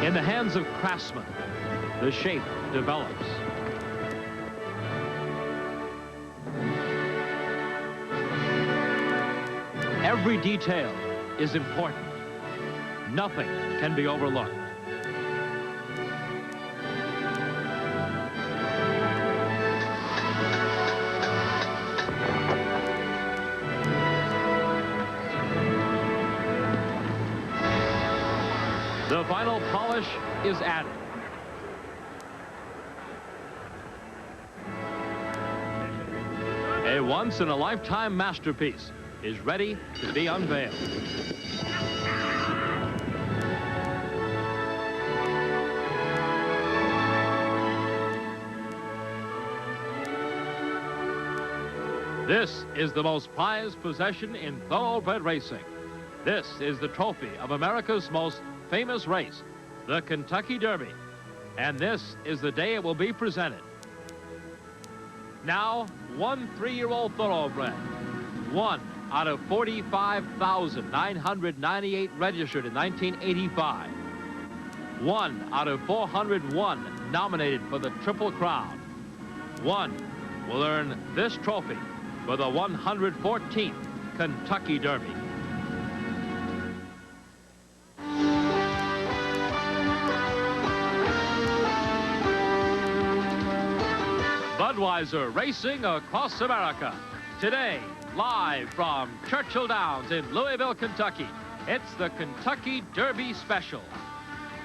In the hands of craftsmen, the shape develops. Every detail is important. Nothing can be overlooked. The final polish is added. A once-in-a-lifetime masterpiece is ready to be unveiled. This is the most prized possession in thoroughbred racing. This is the trophy of America's most famous race, the Kentucky Derby. And this is the day it will be presented. Now, one 3-year-old thoroughbred, one out of 45,998 registered in 1985. One out of 401 nominated for the Triple Crown. One will earn this trophy for the 114th Kentucky Derby. Budweiser racing across America. Today, live from Churchill Downs in Louisville, Kentucky, it's the Kentucky Derby Special.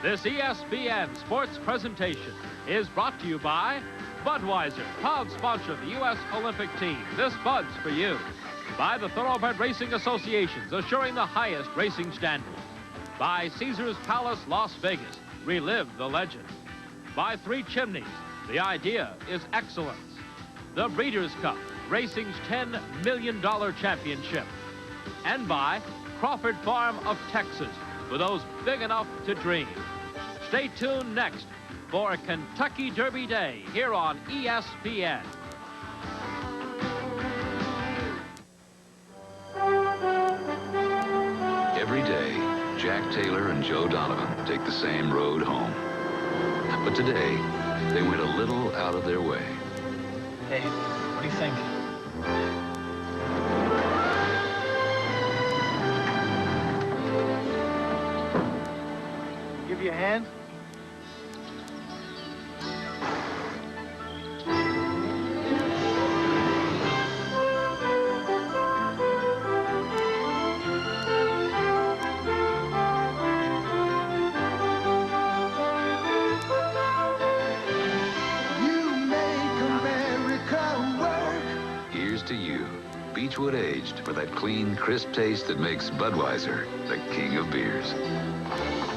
This ESPN sports presentation is brought to you by Budweiser, proud sponsor of the U.S. Olympic team. This Bud's for you. By the Thoroughbred Racing Associations, assuring the highest racing standards. By Caesars Palace, Las Vegas, relive the legend. By Three Chimneys, the idea is excellence. The Breeders' Cup, racing's $10 million championship. And by Crawford Farm of Texas, for those big enough to dream. Stay tuned next for Kentucky Derby Day here on ESPN. Every day, Jack Taylor and Joe Donovan take the same road home. But today, they went a little out of their way. Hey, what do you think? Give you a hand? To you, Beechwood aged for that clean, crisp taste that makes Budweiser the king of beers.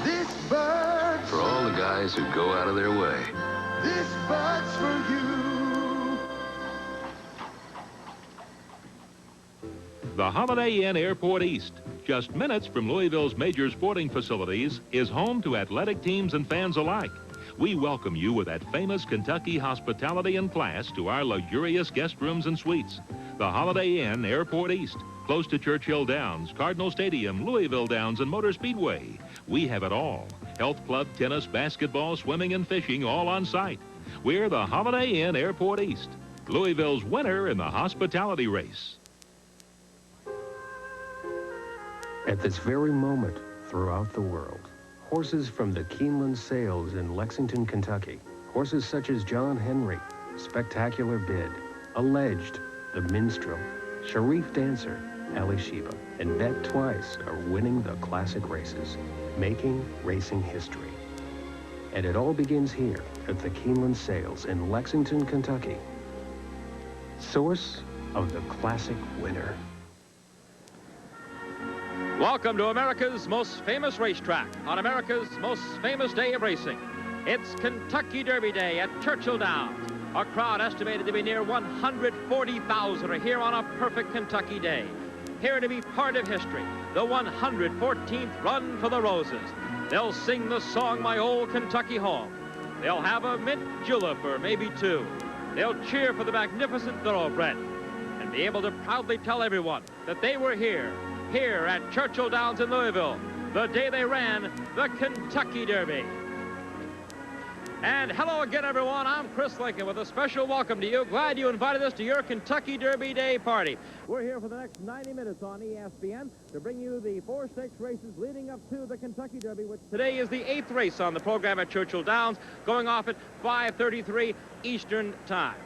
This Bud's for all the guys who go out of their way. This Bud's for you. The Holiday Inn Airport East, just minutes from Louisville's major sporting facilities, is home to athletic teams and fans alike. We welcome you with that famous Kentucky hospitality and class to our luxurious guest rooms and suites. The Holiday Inn Airport East, close to Churchill Downs, Cardinal Stadium, Louisville Downs, and Motor Speedway. We have it all. Health club, tennis, basketball, swimming, and fishing, all on site. We're the Holiday Inn Airport East, Louisville's winner in the hospitality race. At this very moment, throughout the world, horses from the Keeneland Sales in Lexington, Kentucky, horses such as John Henry, Spectacular Bid, Alleged, The Minstrel, Sharif Dancer, Ali Sheba, and Bet Twice are winning the classic races, making racing history. And it all begins here at the Keeneland Sales in Lexington, Kentucky, source of the classic winner. Welcome to America's most famous racetrack on America's most famous day of racing. It's Kentucky Derby Day at Churchill Downs. A crowd estimated to be near 140,000 are here on a perfect Kentucky day. Here to be part of history, the 114th Run for the Roses. They'll sing the song, My Old Kentucky Home. They'll have a mint julep or maybe two. They'll cheer for the magnificent thoroughbred and be able to proudly tell everyone that they were here at Churchill Downs in Louisville, the day they ran the Kentucky Derby. And hello again, everyone. I'm Chris Lincoln with a special welcome to you. Glad you invited us to your Kentucky Derby Day party. We're here for the next 90 minutes on ESPN to bring you the 4 stakes races leading up to the Kentucky Derby, which today is the 8th race on the program at Churchill Downs, going off at 5:33 Eastern Time.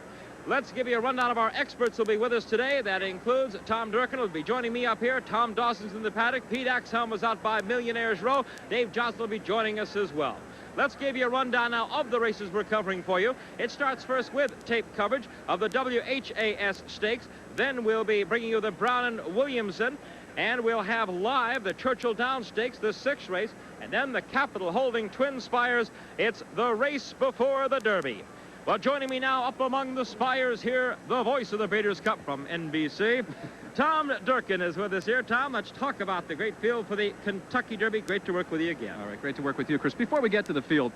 Let's give you a rundown of our experts who will be with us today. That includes Tom Durkin, who will be joining me up here. Tom Dawson's in the paddock. Pete Axhelm was out by Millionaires Row. Dave Johnson will be joining us as well. Let's give you a rundown now of the races we're covering for you. It starts first with tape coverage of the WHAS Stakes. Then we'll be bringing you the Brown and Williamson. And we'll have live the Churchill Downs Stakes, the 6th race. And then the Capitol Holding Twin Spires. It's the race before the Derby. Well, joining me now up among the spires here, the voice of the Breeders' Cup from NBC. Tom Durkin is with us here. Tom, let's talk about the great field for the Kentucky Derby. Great to work with you again. All right, great to work with you, Chris. Before we get to the field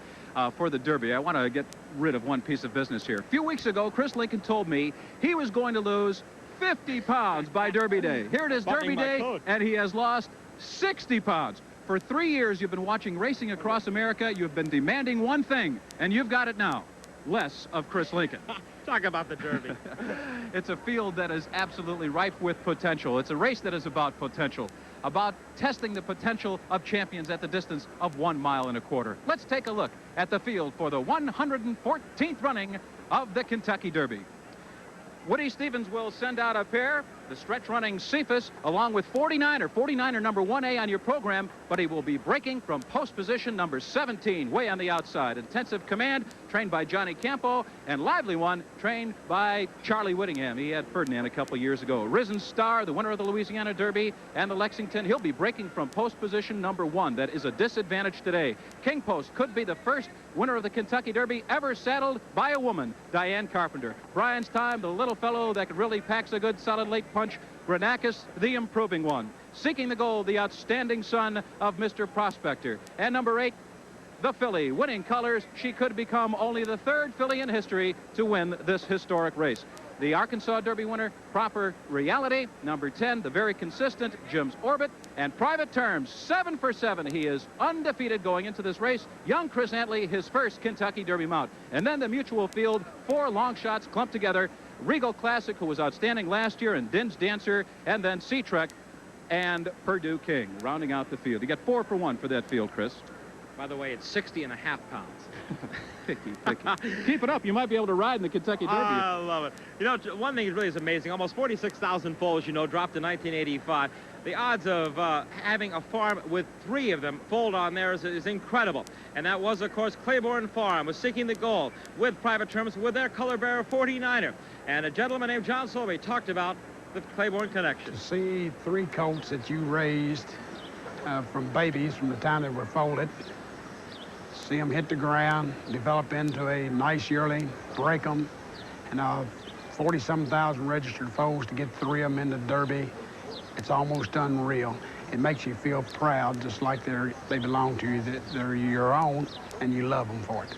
for the Derby, I want to get rid of one piece of business here. A few weeks ago, Chris Lincoln told me he was going to lose 50 pounds by Derby Day. Here it is, Derby Day, and he has lost 60 pounds. For 3 years, you've been watching racing across America. You've been demanding one thing, and you've got it now. Less of Chris Lincoln. Talk about the Derby. It's a field that is absolutely ripe with potential. It's a race that is about potential, about testing the potential of champions at the distance of 1.25 miles. Let's take a look at the field for the 114th running of the Kentucky Derby. Woody Stevens will send out a pair, the stretch-running Cephas, along with 49er number 1A on your program, but he will be breaking from post position number 17, way on the outside. Intensive Command, trained by Johnny Campo, and Lively One, trained by Charlie Whittingham. He had Ferdinand a couple years ago. Risen Star, the winner of the Louisiana Derby and the Lexington, he'll be breaking from post position number 1. That is a disadvantage today. King Post could be the first winner of the Kentucky Derby ever saddled by a woman, Diane Carpenter. Brian's Time, the little fellow that really packs a good solid late punch. Granacus, the improving one. Seeking the gold, the outstanding son of Mr. Prospector. And number 8, the filly, winning colors. She could become only the 3rd filly in history to win this historic race. The Arkansas Derby winner, Proper Reality. Number 10, the very consistent Jim's Orbit. And Private Terms, 7 for 7. He is undefeated going into this race. Young Chris Antley, his first Kentucky Derby mount. And then the Mutual Field, 4 long shots clumped together. Regal Classic, who was outstanding last year, and Din's Dancer, and then Sea-Trek and Purdue King, rounding out the field. You got 4 for 1 for that field, Chris. By the way, it's 60.5 pounds. Picky. Keep it up. You might be able to ride in the Kentucky Derby. I love it. You know, one thing that really is amazing. Almost 46,000 foals, you know, dropped in 1985. The odds of having a farm with 3 of them foaled on there is incredible. And that was, of course, Claiborne Farm was seeking the gold with Private Terms with their color bearer 49er. And a gentleman named John Solvay talked about the Claiborne connection. To see 3 colts that you raised from babies from the time they were foaled, see them hit the ground, develop into a nice yearling, break them, and 40-some thousand registered foals to get 3 of them in the Derby. It's almost unreal. It makes you feel proud, just like they belong to you, that they're your own, and you love them for it.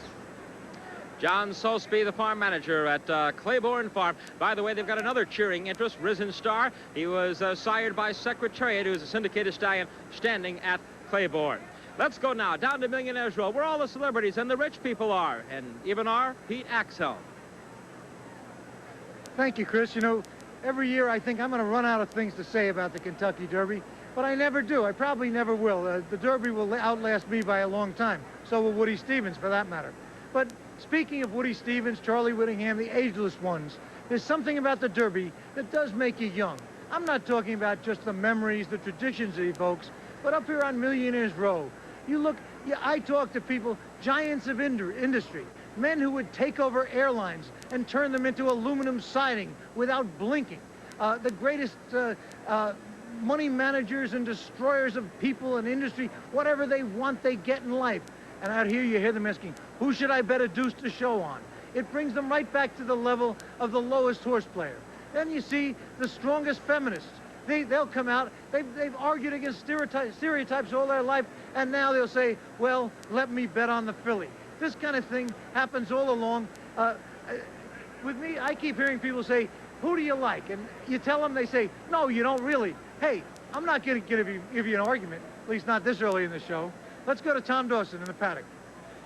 John Sosby, the farm manager at Claiborne Farm. By the way, they've got another cheering interest, Risen Star. He was sired by Secretariat, who's a syndicated stallion standing at Claiborne. Let's go now down to Millionaires Row, where all the celebrities and the rich people are, and even are Pete Axhelm. Thank you, Chris. You know, every year I think I'm going to run out of things to say about the Kentucky Derby, but I never do. I probably never will. The Derby will outlast me by a long time. So will Woody Stevens, for that matter. But speaking of Woody Stevens, Charlie Whittingham, the ageless ones, there's something about the Derby that does make you young. I'm not talking about just the memories, the traditions it evokes, but up here on Millionaires Row, you look, I talk to people, giants of industry, men who would take over airlines and turn them into aluminum siding without blinking. The greatest money managers and destroyers of people and industry, whatever they want, they get in life. And out here you hear them asking, who should I bet a deuce to show on? It brings them right back to the level of the lowest horse player. Then you see the strongest feminists. They'll come out, they've argued against stereotypes all their life, and now they'll say, well, let me bet on the filly. This kind of thing happens all along. With me, I keep hearing people say, who do you like? And you tell them, they say, no, you don't really. Hey, I'm not going to give you an argument, at least not this early in the show. Let's go to Tom Dawson in the paddock.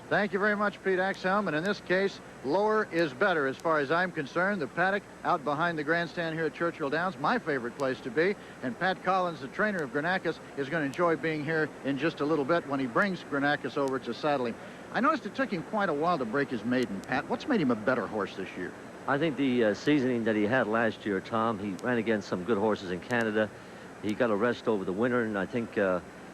Thank you very much, Pete Axelm. And in this case, lower is better as far as I'm concerned. The paddock out behind the grandstand here at Churchill Downs, my favorite place to be. And Pat Collins, the trainer of Granacus, is going to enjoy being here in just a little bit when he brings Granacus over to saddle him. I noticed it took him quite a while to break his maiden. Pat, what's made him a better horse this year? I think the seasoning that he had last year, Tom. He ran against some good horses in Canada. He got a rest over the winter, and I think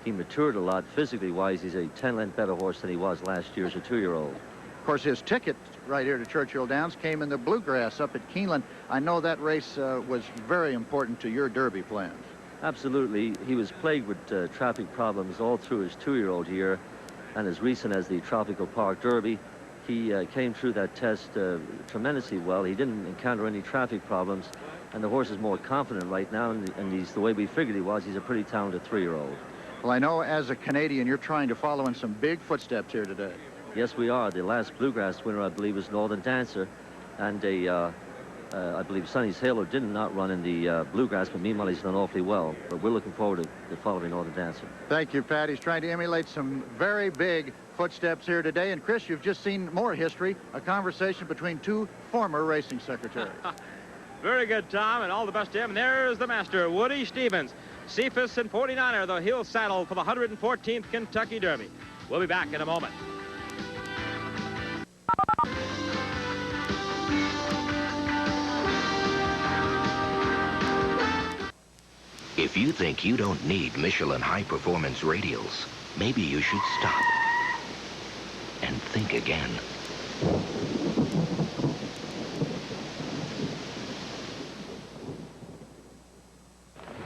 he matured a lot physically-wise. He's a 10-length better horse than he was last year as a 2-year-old. Of course, his ticket right here to Churchill Downs came in the Bluegrass up at Keeneland. I know that race was very important to your Derby plans. Absolutely. He was plagued with traffic problems all through his 2-year-old year, and as recent as the Tropical Park Derby, he came through that test tremendously well. He didn't encounter any traffic problems, and the horse is more confident right now, and he's the way we figured he was. He's a pretty talented 3-year-old. Well, I know as a Canadian, you're trying to follow in some big footsteps here today. Yes, we are. The last Bluegrass winner, I believe, was Northern Dancer, and I believe Sonny's Halo did not run in the Bluegrass, but meanwhile he's done awfully well. But we're looking forward to following Northern Dancer. Thank you, Pat. He's trying to emulate some very big footsteps here today. And Chris, you've just seen more history, a conversation between two former racing secretaries. Very good, Tom, and all the best to him. And there's the master, Woody Stevens. Cephas and 49er, though, he'll saddle for the 114th Kentucky Derby. We'll be back in a moment. If you think you don't need Michelin high-performance radials, maybe you should stop and think again.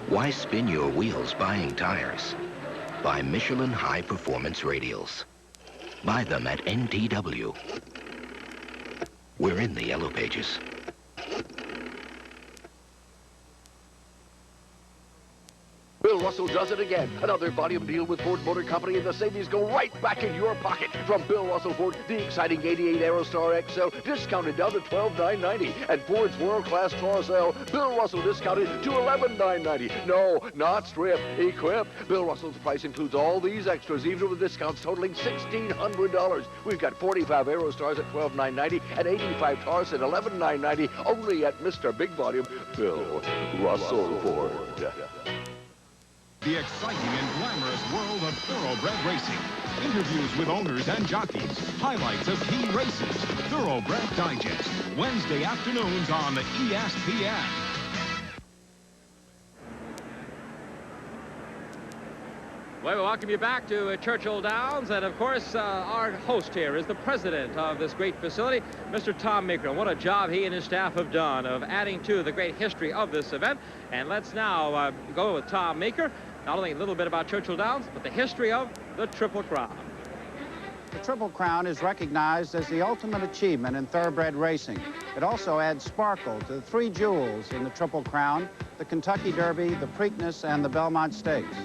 Why spin your wheels buying tires? Buy Michelin high-performance radials. Buy them at NTW. We're in the Yellow Pages. Bill Russell does it again. Another volume deal with Ford Motor Company, and the savings go right back in your pocket. From Bill Russell Ford, the exciting 88 Aerostar XL discounted down to $12,990. And Ford's world-class Taurus L, Bill Russell discounted to $11,990. No, not strip, equip. Bill Russell's price includes all these extras, even with discounts totaling $1,600. We've got 45 Aerostars at $12,990 and 85 Taurus at $11,990, only at Mr. Big Volume, Bill Russell Ford. The exciting and glamorous world of thoroughbred racing. Interviews with owners and jockeys. Highlights of key races. Thoroughbred Digest. Wednesday afternoons on ESPN. Well, we welcome you back to Churchill Downs, and of course, our host here is the president of this great facility, Mr. Tom Meeker. And what a job he and his staff have done of adding to the great history of this event. And let's now go with Tom Meeker. Not only a little bit about Churchill Downs, but the history of the Triple Crown. The Triple Crown is recognized as the ultimate achievement in thoroughbred racing. It also adds sparkle to the three jewels in the Triple Crown: the Kentucky Derby, the Preakness, and the Belmont Stakes.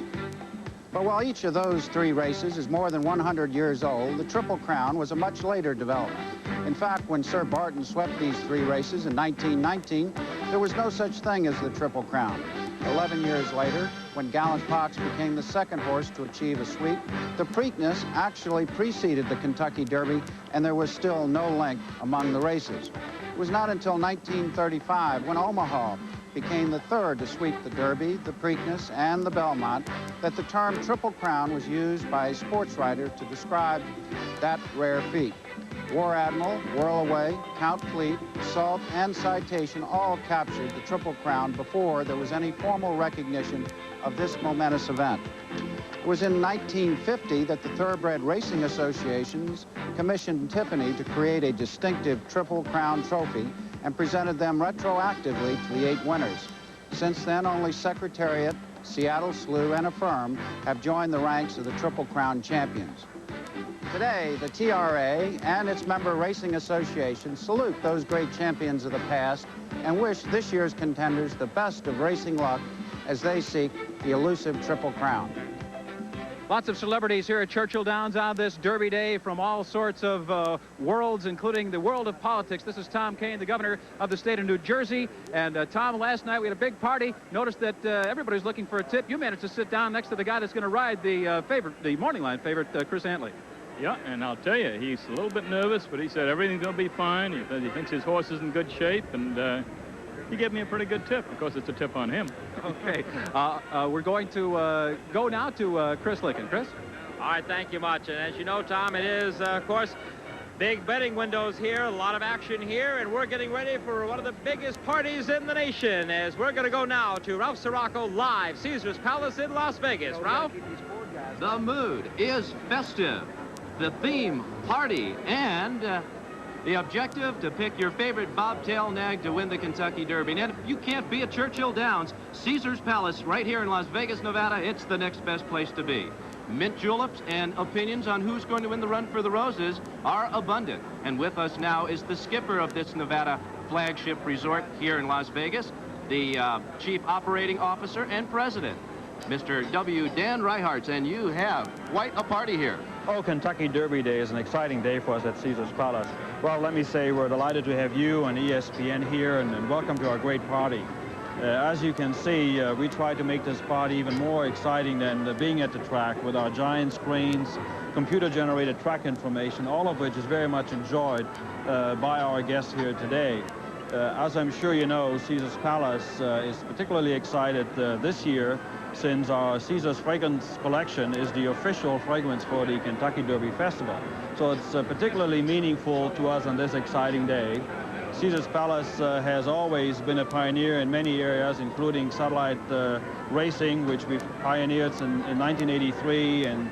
But while each of those three races is more than 100 years old, the Triple Crown was a much later development. In fact, when Sir Barton swept these three races in 1919, there was no such thing as the Triple Crown. 11 years later, when Gallant Pox became the second horse to achieve a sweep, the Preakness actually preceded the Kentucky Derby, and there was still no link among the races. It was not until 1935, when Omaha became the third to sweep the Derby, the Preakness, and the Belmont, that the term Triple Crown was used by a sports writer to describe that rare feat. War Admiral, Whirlaway, Count Fleet, Assault, and Citation all captured the Triple Crown before there was any formal recognition of this momentous event. It was in 1950 that the Thoroughbred Racing Associations commissioned Tiffany to create a distinctive Triple Crown trophy and presented them retroactively to the 8 winners. Since then, only Secretariat, Seattle Slew, and Affirm have joined the ranks of the Triple Crown champions. Today, the TRA and its member racing associations salute those great champions of the past and wish this year's contenders the best of racing luck as they seek the elusive Triple Crown. Lots of celebrities here at Churchill Downs on this Derby Day from all sorts of worlds, including the world of politics. This is Tom Kean, the governor of the state of New Jersey. And Tom, last night we had a big party. Noticed that everybody's looking for a tip. You managed to sit down next to the guy that's going to ride the morning line favorite, Chris Antley. Yeah, and I'll tell you, he's a little bit nervous, but he said everything's going to be fine. He thinks his horse is in good shape, and he gave me a pretty good tip. Of course, it's a tip on him. Okay. We're going to go now to Chris Lincoln. Chris? All right, thank you much. And as you know, Tom, it is, of course, big betting windows here, a lot of action here, and we're getting ready for one of the biggest parties in the nation as we're going to go now to Ralph Sirocco live, Caesars Palace in Las Vegas. Ralph? The mood is festive, the theme party, and the objective to pick your favorite bobtail nag to win the Kentucky Derby. And if you can't be at Churchill Downs, Caesars Palace right here in Las Vegas, Nevada, it's the next best place to be. Mint juleps and opinions on who's going to win the Run for the Roses are abundant. And with us now is the skipper of this Nevada flagship resort here in Las Vegas, the chief operating officer and president, Mr. W. Dan Reihartz, and you have quite a party here. Oh, Kentucky Derby Day is an exciting day for us at Caesars Palace. Well, let me say we're delighted to have you and ESPN here, and welcome to our great party. As you can see, we try to make this party even more exciting than being at the track with our giant screens, computer-generated track information, all of which is very much enjoyed by our guests here today. As I'm sure you know, Caesars Palace is particularly excited this year since our Caesars Fragrance Collection is the official fragrance for the Kentucky Derby Festival. So it's particularly meaningful to us on this exciting day. Caesars Palace has always been a pioneer in many areas, including satellite racing, which we pioneered in 1983 and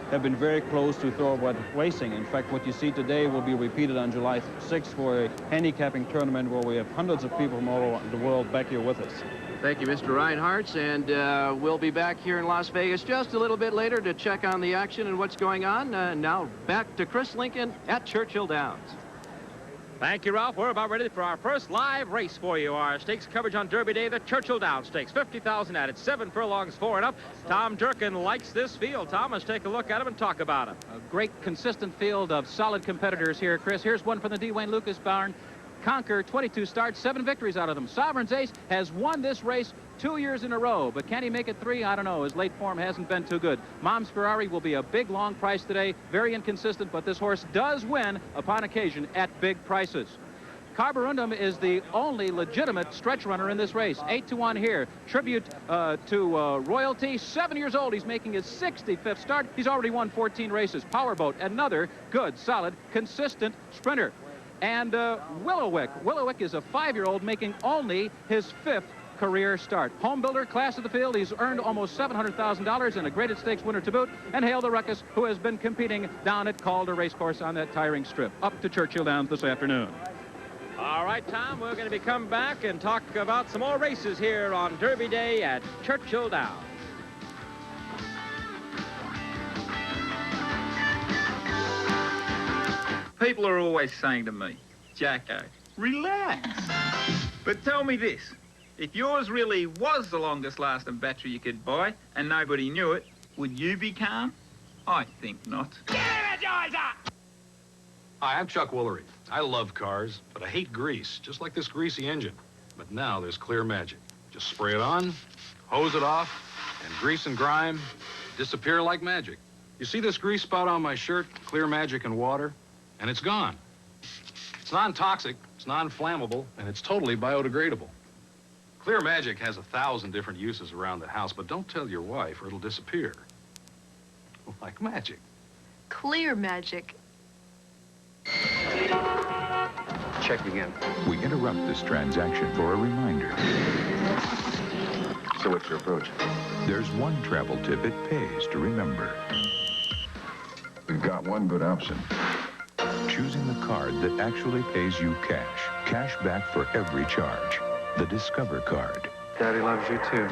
have been very close to thoroughbred racing. In fact, what you see today will be repeated on July 6th for a handicapping tournament where we have hundreds of people from all over the world back here with us. Thank you, Mr. Reinhartz, and we'll be back here in Las Vegas just a little bit later to check on the action and what's going on. Now back to Chris Lincoln at Churchill Downs. Thank you, Ralph. We're about ready for our first live race for you. Our stakes coverage on Derby Day, the Churchill Downs Stakes. 50,000 at it, 7 furlongs, 4 and up. Tom Durkin likes this field. Tom, let's take a look at him and talk about him. A great, consistent field of solid competitors here, Chris. Here's one from the D. Wayne Lucas barn. Conquer, 22 starts, 7 victories out of them. Sovereign's Ace has won this race 2 years in a row, but can he make it 3? I don't know. His late form hasn't been too good. Mom's Ferrari will be a big, long price today. Very inconsistent, but this horse does win upon occasion at big prices. Carborundum is the only legitimate stretch runner in this race. 8-1 here. Tribute to Royalty. 7 years old. He's making his 65th start. He's already won 14 races. Powerboat, another good, solid, consistent sprinter. And Willowick. Willowick is a 5-year-old making only his 5th career start. Home builder, class of the field. He's earned almost $700,000 and a graded stakes winner to boot. And Hail the Ruckus, who has been competing down at Calder Racecourse on that tiring strip. Up to Churchill Downs this afternoon. All right, Tom, we're going to be coming back and talk about some more races here on Derby Day at Churchill Downs. People are always saying to me, Jacko, relax. But tell me this, if yours really was the longest lasting battery you could buy and nobody knew it, would you be calm? I think not. Hi, I'm Chuck Woolery. I love cars, but I hate grease, just like this greasy engine. But now there's Clear Magic. Just spray it on, hose it off, and grease and grime disappear like magic. You see this grease spot on my shirt, Clear Magic and water, and it's gone. It's non-toxic, it's non-flammable, and it's totally biodegradable. Clear Magic has 1,000 different uses around the house, but don't tell your wife or it'll disappear. Like magic. Clear Magic. Check again. We interrupt this transaction for a reminder. So what's your approach? There's one travel tip it pays to remember. We've got one good option. Choosing the card that actually pays you cash. Cash back for every charge. The Discover card. Daddy loves you too.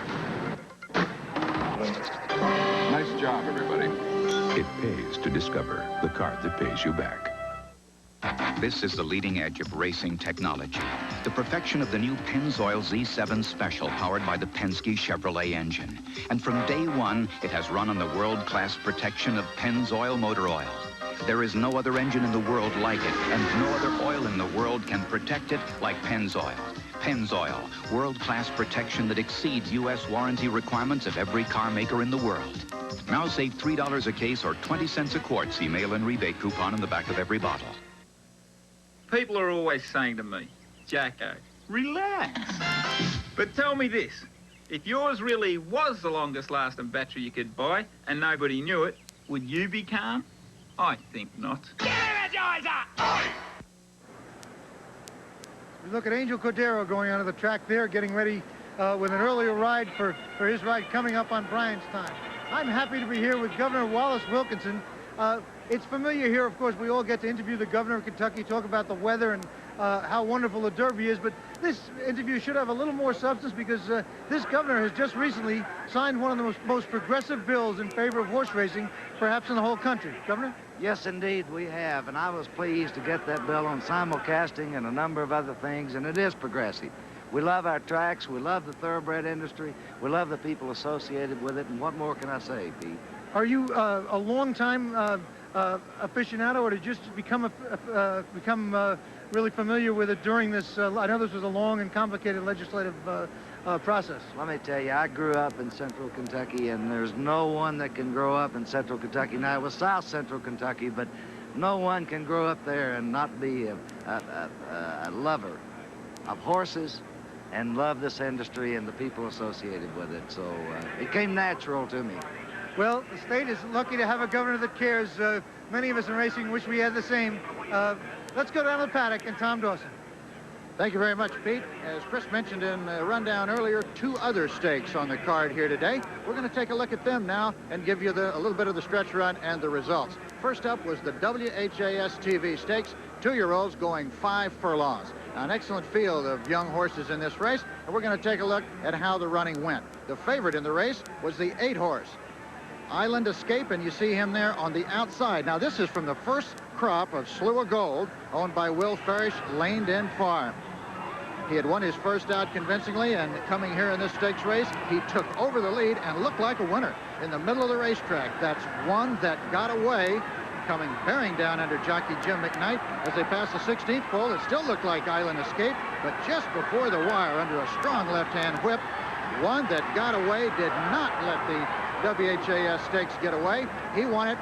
Nice job, everybody. It pays to Discover, the card that pays you back. This is the leading edge of racing technology. The perfection of the new Pennzoil Z7 Special powered by the Penske Chevrolet engine. And from day one, it has run on the world-class protection of Pennzoil motor oil. There is no other engine in the world like it, and no other oil in the world can protect it like Pennzoil. Pennzoil, world-class protection that exceeds U.S. warranty requirements of every car maker in the world. Now save $3 a case or 20 cents a quart. See mail-in rebate coupon in the back of every bottle. People are always saying to me, Jacko, relax. But tell me this, if yours really was the longest lasting battery you could buy and nobody knew it, would you be calm? I think not. We look at Angel Cordero going onto the track there, getting ready with an earlier ride for his ride coming up on Brian's time. I'm happy to be here with Governor Wallace Wilkinson. It's familiar here, of course, we all get to interview the governor of Kentucky, talk about the weather and how wonderful the Derby is, but this interview should have a little more substance because this governor has just recently signed one of the most progressive bills in favor of horse racing, perhaps in the whole country. Governor? Yes, indeed, we have, and I was pleased to get that bill on simulcasting and a number of other things, and it is progressive. We love our tracks, we love the thoroughbred industry, we love the people associated with it, and what more can I say, Pete? Are you a long-time aficionado, or did you just become really familiar with it during this? I know this was a long and complicated legislative process. Let me tell you, I grew up in central Kentucky, and there's no one that can grow up in central Kentucky. Now, it was south central Kentucky, but no one can grow up there and not be a lover of horses and love this industry and the people associated with it. So it came natural to me. Well, the state is lucky to have a governor that cares. Many of us in racing wish we had the same. Let's go down to the paddock and Tom Dawson. Thank you very much, Pete. As Chris mentioned in the rundown earlier, 2 other stakes on the card here today. We're going to take a look at them now and give you a little bit of the stretch run and the results. First up was the WHAS TV Stakes, 2-year-olds going 5 furlongs. Now, an excellent field of young horses in this race, and we're going to take a look at how the running went. The favorite in the race was the 8-horse, Island Escape, and you see him there on the outside. Now, this is from the first crop of Slew of Gold, owned by Will Farish, Laned In Farm. He had won his first out convincingly, and coming here in this stakes race, he took over the lead and looked like a winner in the middle of the racetrack. That's One That Got Away, coming bearing down under jockey Jim McKnight. As they pass the 16th pole, it still looked like Island Escape, but just before the wire, under a strong left-hand whip, One That Got Away did not let the WHAS Stakes get away. He won it,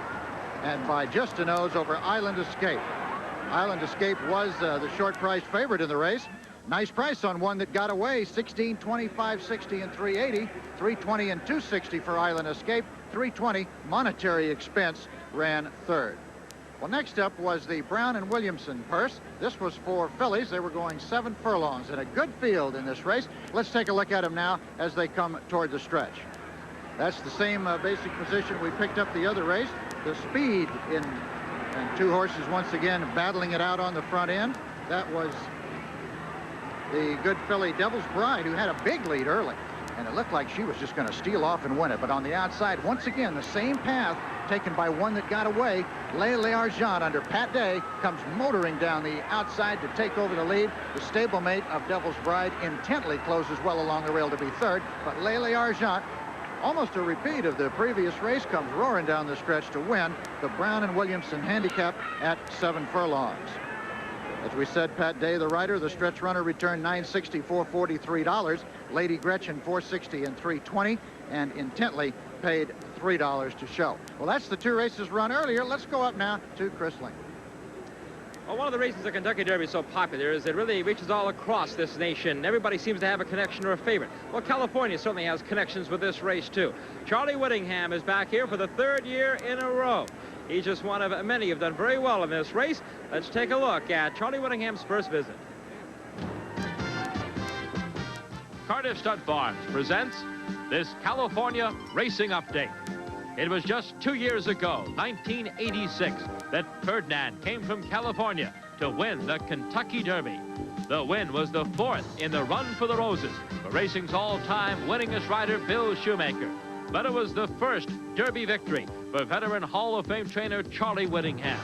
and by just a nose over Island Escape. Island Escape was the short-priced favorite in the race. Nice price on One That Got Away, $16, $25, $60, and $3.80. $3.20 and $2.60 for Island Escape. $3.20 monetary expense ran third. Well, next up was the Brown and Williamson purse. This was for fillies. They were going 7 furlongs in a good field in this race. Let's take a look at them now as they come toward the stretch. That's the same basic position we picked up the other race. The speed and 2 horses once again battling it out on the front end. That was the good filly Devil's Bride, who had a big lead early, and it looked like she was just going to steal off and win it. But on the outside, once again, the same path taken by One That Got Away. Lele Argent under Pat Day comes motoring down the outside to take over the lead. The stablemate of Devil's Bride intently closes well along the rail to be third, but Lele Argent, almost a repeat of the previous race, comes roaring down the stretch to win the Brown and Williamson handicap at 7 furlongs. As we said, Pat Day, the rider, the stretch runner, returned $9.60, $443. Lady Gretchen, $4.60 and $3.20, and intently paid $3 to show. Well, that's the 2 races run earlier. Let's go up now to Chris Link. Well, one of the reasons the Kentucky Derby is so popular is it really reaches all across this nation. Everybody seems to have a connection or a favorite. Well, California certainly has connections with this race, too. Charlie Whittingham is back here for the 3rd year in a row. He's just one of many who have done very well in this race. Let's take a look at Charlie Whittingham's first visit. Cardiff Stud Farms presents this California Racing Update. It was just 2 years ago, 1986, that Ferdinand came from California to win the Kentucky Derby. The win was the 4th in the Run for the Roses for racing's all-time winningest rider, Bill Shoemaker. But it was the first Derby victory for veteran Hall of Fame trainer Charlie Whittingham.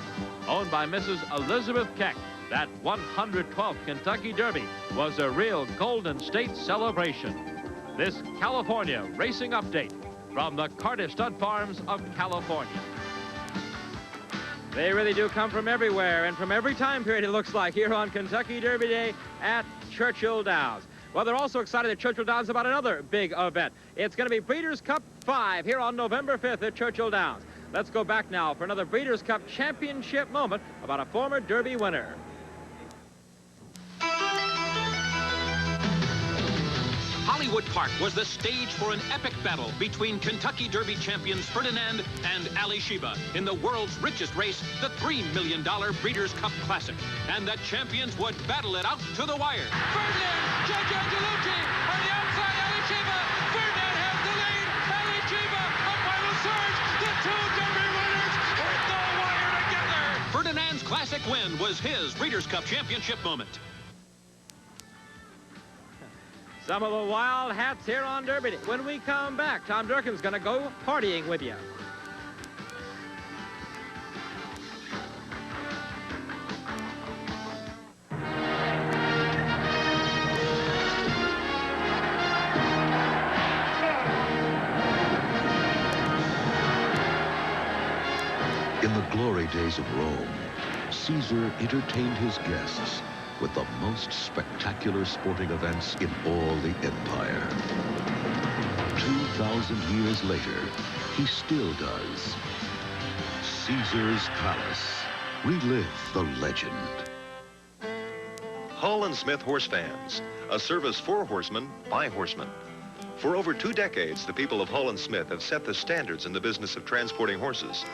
Owned by Mrs. Elizabeth Keck, that 112th Kentucky Derby was a real Golden State celebration. This California Racing Update from the Cardiff Stud Farms of California. They really do come from everywhere and from every time period, it looks like, here on Kentucky Derby Day at Churchill Downs. Well, they're also excited at Churchill Downs about another big event. It's going to be Breeders' Cup 5 here on November 5th at Churchill Downs. Let's go back now for another Breeders' Cup championship moment about a former Derby winner. Hollywood Park was the stage for an epic battle between Kentucky Derby champions Ferdinand and Ali Sheba in the world's richest race, the $3 million Breeders' Cup Classic. And the champions would battle it out to the wire. Ferdinand, Judge Angelucci, on the outside, Ali Sheba. Ferdinand has the lead. Ali Sheba, a final surge. The two Derby winners hit the wire together. Ferdinand's classic win was his Breeders' Cup championship moment. Some of the wild hats here on Derby Day. When we come back, Tom Durkin's going to go partying with you. In the glory days of Rome, Caesar entertained his guests with the most spectacular sporting events in all the empire. 2,000 years later, he still does. Caesar's Palace. Relive the legend. Hull & Smith Horse Fans, a service for horsemen by horsemen. For over 2 decades, the people of Hull & Smith have set the standards in the business of transporting horses.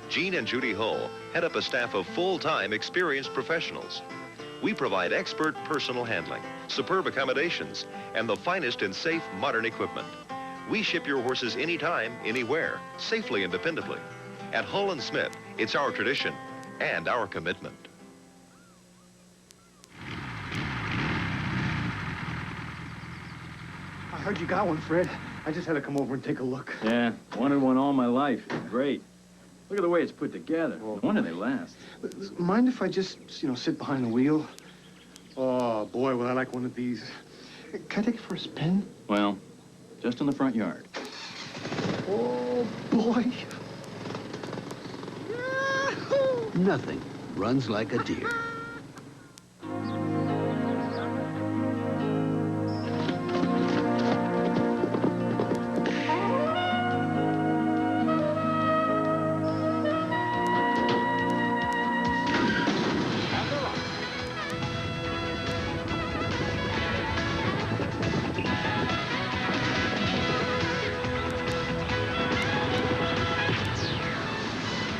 Gene and Judy Hull head up a staff of full-time experienced professionals. We provide expert personal handling, superb accommodations, and the finest in safe, modern equipment. We ship your horses anytime, anywhere, safely and dependably. At Hull & Smith, it's our tradition and our commitment. I heard you got one, Fred. I just had to come over and take a look. Yeah, wanted one all my life. Great. Look at the way it's put together. No wonder they last. Mind if I just, sit behind the wheel? Oh, boy, would I like one of these. Can I take it for a spin? Well, just in the front yard. Oh, boy. Nothing runs like a deer.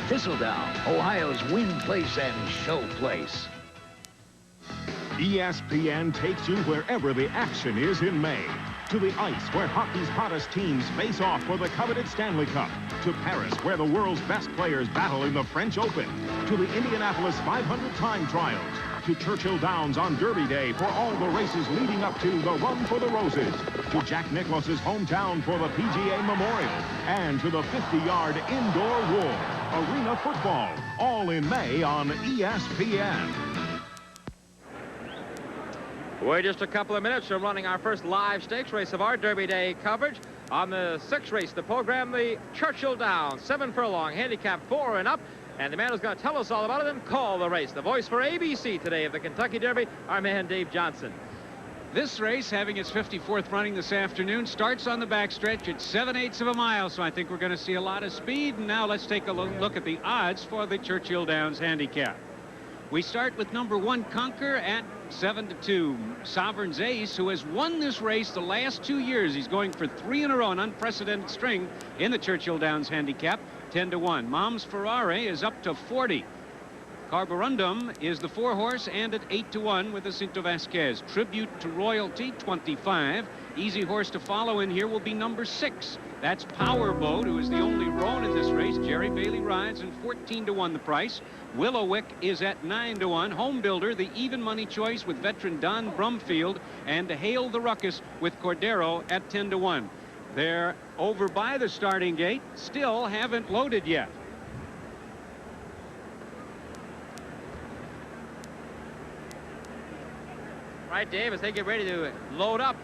Thistledown, Ohio's win place and show place. ESPN takes you wherever the action is in May. To the ice, where hockey's hottest teams face off for the coveted Stanley Cup. To Paris, where the world's best players battle in the French Open. To the Indianapolis 500 time trials. To Churchill Downs on Derby Day for all the races leading up to the Run for the Roses. To Jack Nicklaus's hometown for the PGA Memorial. And to the 50-yard indoor war. Arena football, all in May on ESPN. We're just a couple of minutes from running our first live stakes race of our Derby Day coverage. On the 6th race, the program, the Churchill Downs, 7 furlong, handicap 4 and up. And the man who's going to tell us all about it and call the race, the voice for ABC today of the Kentucky Derby, our man Dave Johnson. This race, having its 54th running this afternoon, starts on the backstretch at 7/8 of a mile, so I think we're going to see a lot of speed. And now let's take a look at the odds for the Churchill Downs handicap. We start with number 1, Conquer, at 7-2. Sovereign's Ace, who has won this race the last 2 years. He's going for 3 in a row, an unprecedented string in the Churchill Downs handicap, 10-1. Mom's Ferrari is up to 40. Carborundum is the 4-horse and at 8-1 with Jacinto Vasquez. Tribute to Royalty, 25. Easy horse to follow in here will be number 6. That's Powerboat, who is the only roan in this race. Jerry Bailey rides, and 14-1 the price. Willowick is at 9-1. Home Builder, the even money choice with veteran Don Brumfield, and Hail the Ruckus with Cordero at 10-1. They're over by the starting gate, still haven't loaded yet. Right, Dave, as they get ready to load up.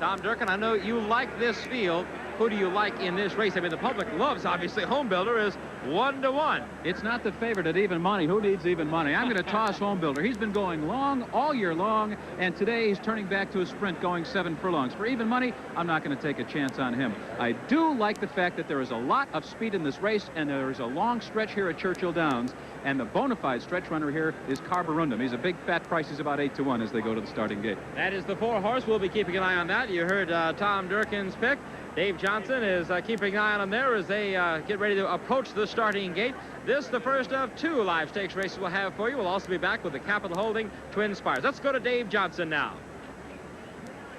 Tom Durkin, I know you like this field. who do you like in this race? I mean, the public loves, obviously, Home Builder is 1-to-1. It's not the favorite at even money. Who needs even money? I'm going to toss Home Builder. He's been going long all year long, and today he's turning back to a sprint going 7 furlongs. For even money, I'm not going to take a chance on him. I do like the fact that there is a lot of speed in this race, and there is a long stretch here at Churchill Downs, and the bona fide stretch runner here is Carborundum. He's a big fat price. He's about 8-to-1 as they go to the starting gate. That is the 4-horse. We'll be keeping an eye on that. You heard Tom Durkin's pick. Dave Johnson is keeping an eye on them there as they get ready to approach the starting gate. This, the first of 2 live stakes races we'll have for you. We'll also be back with the Capital Holding Twin Spires. Let's go to Dave Johnson now.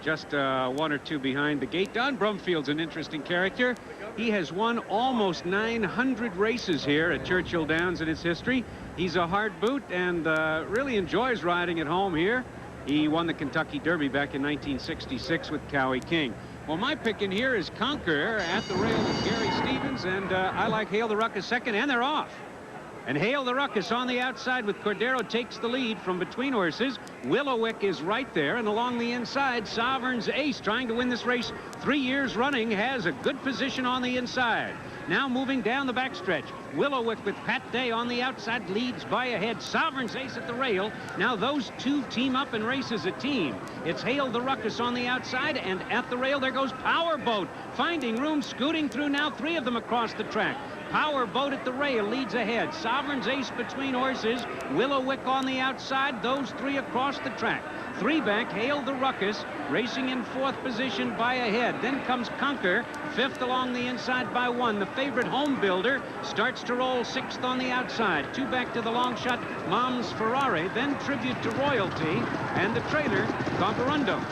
Just 1 or 2 behind the gate. Don Brumfield's an interesting character. He has won almost 900 races here at Churchill Downs in its history. He's a hard boot and really enjoys riding at home here. He won the Kentucky Derby back in 1966 with Cowie King. Well, my pick in here is Conquer at the rail with Gary Stevens, and I like Hail the Ruckus second, and they're off. And Hail the Ruckus on the outside with Cordero takes the lead from between horses. Willowick is right there, and along the inside, Sovereign's Ace, trying to win this race 3 years running, has a good position on the inside. Now moving down the backstretch. Willowick with Pat Day on the outside leads by a head. Sovereign's Ace at the rail. Now those 2 team up and race as a team. It's Hail the Ruckus on the outside, and at the rail there goes Powerboat. Finding room, scooting through now 3 of them across the track. Powerboat at the rail leads ahead. Sovereign's Ace between horses. Willowick on the outside. Those 3 across the track. 3 back, Hail the Ruckus, racing in 4th position by a head. Then comes Conquer, 5th along the inside by 1. The favorite Home Builder starts to roll 6th on the outside. 2 back to the long shot, Mom's Ferrari. Then Tribute to Royalty, and the trailer, Carborundum.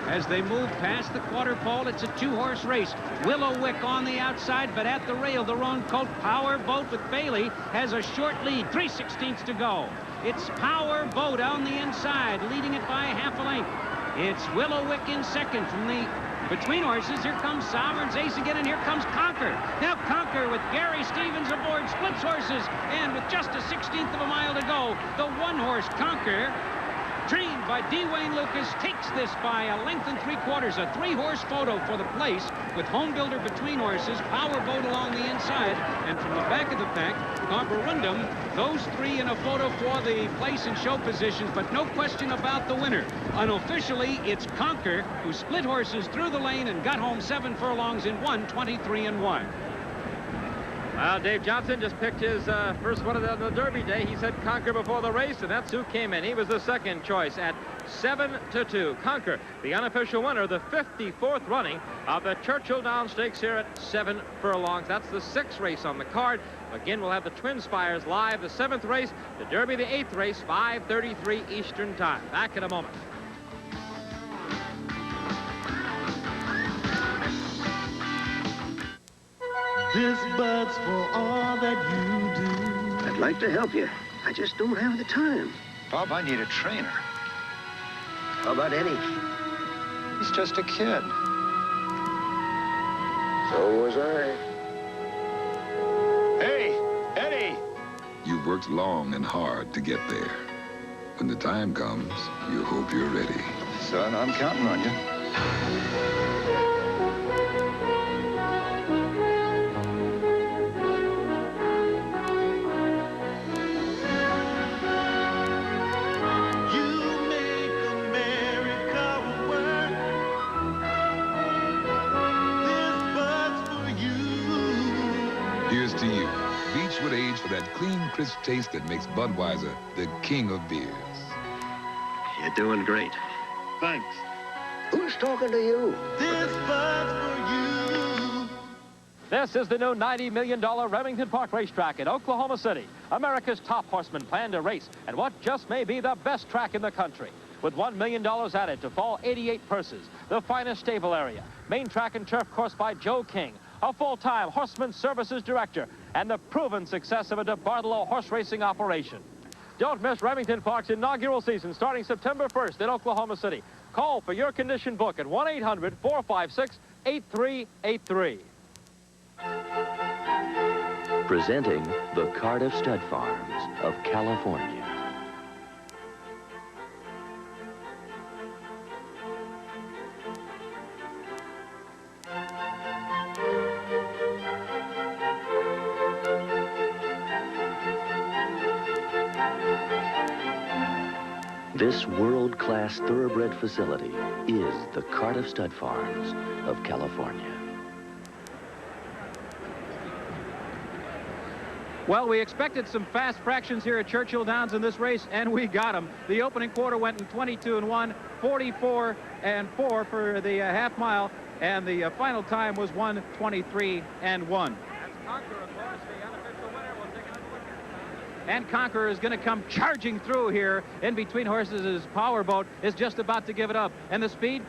As they move past the quarter pole, it's a 2-horse race. Willowick on the outside, but at the rail, the roan colt Powerboat with Bailey has a short lead, 3/16 to go. It's Powerboat on the inside, leading it by half a length. It's Willowick in second from the between horses. Here comes Sovereign's Ace again, and here comes Conquer. Now Conquer with Gary Stevens aboard, splits horses, and with just a 16th of a mile to go, the 1-horse Conquer, trained by D. Wayne Lucas, takes this by a length and 3/4. A 3-horse photo for the place with Home Builder between horses, Powerboat along the inside, and from the back of the pack, Carborundum. Those 3 in a photo for the place and show positions, but no question about the winner. Unofficially, it's Conquer, who split horses through the lane and got home 7 furlongs in 1:23-1. Well, Dave Johnson just picked his first one of the Derby day. He said Conquer before the race, and that's who came in. He was the second choice at 7-2. Conquer, the unofficial winner, the 54th running of the Churchill Downs Stakes here at 7 furlongs. That's the 6th race on the card. Again, we'll have the Twin Spires live, the 7th race, the Derby, the 8th race, 5:33 Eastern Time. Back in a moment. This bud's for all that you do. I'd like to help you. I just don't have the time. Bob, I need a trainer. How about Eddie? He's just a kid. So was I. Hey, Eddie! You've worked long and hard to get there. When the time comes, you hope you're ready. Son, I'm counting on you. Here's to you. Beechwood Age for that clean, crisp taste that makes Budweiser the king of beers. You're doing great. Thanks. Who's talking to you? This bud's for you. This is the new $90 million Remington Park Racetrack in Oklahoma City. America's top horsemen plan to race at what just may be the best track in the country. With $1 million added to fall 88 purses, the finest stable area, main track and turf course by Joe King, a full-time Horseman Services Director, and the proven success of a DeBartolo horse racing operation. Don't miss Remington Park's inaugural season starting September 1st in Oklahoma City. Call for your condition book at 1-800-456-8383. Presenting the Cardiff Stud Farms of California. This world-class thoroughbred facility is the Cardiff Stud Farms of California. Well, we expected some fast fractions here at Churchill Downs in this race, and we got them. The opening quarter went in 22-1, 44-4 for the half mile, and the final time was 1:23-1. And Conqueror is going to come charging through here in between horses. His powerboat is just about to give it up. And the speed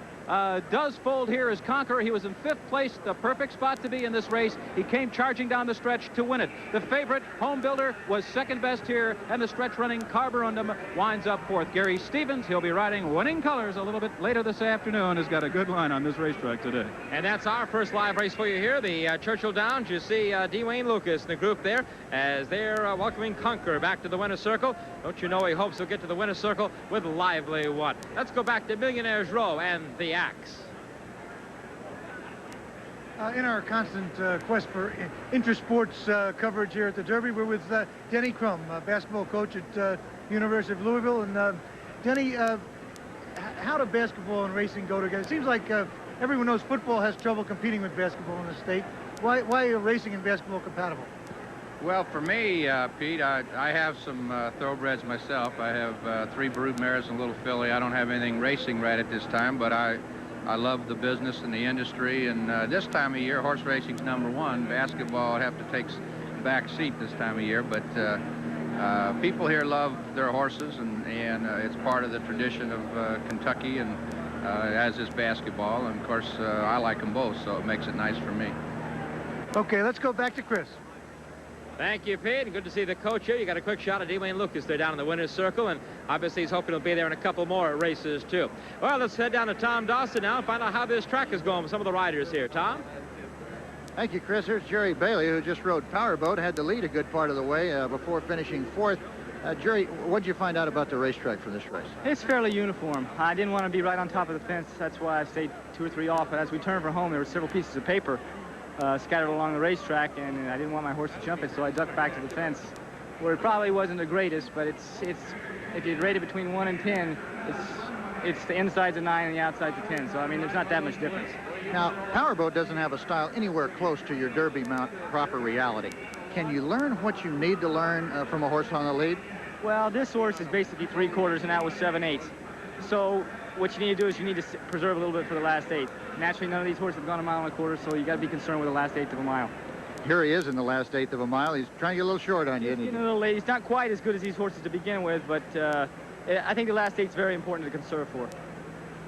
does fold here as Conqueror. He was in 5th place, the perfect spot to be in this race. He came charging down the stretch to win it. The favorite, Home Builder, was second best here, and the stretch running Carborundum winds up 4th. Gary Stevens, he'll be riding Winning Colors a little bit later this afternoon, has got a good line on this racetrack today. And that's our first live race for you here, the Churchill Downs. You see Dwayne Lucas in the group there as they're welcoming Conqueror back to the winner's circle. Don't you know he hopes he'll get to the winner's circle with Lively What? Let's go back to Millionaire's Row and the Axe. In our constant quest for inter-sports coverage here at the Derby, we're with Denny Crum, basketball coach at University of Louisville. And Denny, how do basketball and racing go together? It seems like everyone knows football has trouble competing with basketball in the state. Why are racing and basketball compatible? Well, for me, Pete, I have some thoroughbreds myself. I have 3 brood mares and a little filly. I don't have anything racing right at this time, but I love the business and the industry. And this time of year, horse racing's #1. Basketball, I have to take back seat this time of year. But people here love their horses, and it's part of the tradition of Kentucky, and as is basketball. And of course, I like them both, so it makes it nice for me. Okay, let's go back to Chris. Thank you, Pete. Good to see the coach here. You got a quick shot of Dwayne Lucas there down in the winner's circle, and obviously he's hoping he'll be there in a couple more races, too. Well, let's head down to Tom Dawson now and find out how this track is going with some of the riders here. Tom? Thank you, Chris. Here's Jerry Bailey, who just rode Powerboat, had the lead a good part of the way before finishing 4th. Jerry, what did you find out about the racetrack for this race? It's fairly uniform. I didn't want to be right on top of the fence. That's why I stayed 2 or 3 off. But as we turned for home, there were several pieces of paper scattered along the racetrack, and I didn't want my horse to jump it, so I ducked back to the fence, where it probably wasn't the greatest, but it's if you rate it between 1 and 10, it's the inside's a 9 and the outside's a 10. So I mean, there's not that much difference. Now, Powerboat doesn't have a style anywhere close to your Derby mount Proper Reality. Can you learn what you need to learn from a horse on the lead? Well, this horse is basically 3/4 and that was 7/8. So what you need to do is you need to preserve a little bit for the last 8. Naturally, none of these horses have gone 1.25 miles, so you got to be concerned with the last 1/8 of a mile. Here he is in the last 1/8 of a mile. He's trying to get a little short on you, isn't he? He's getting a little late. He's not quite as good as these horses to begin with, but I think the last 8's very important to conserve for.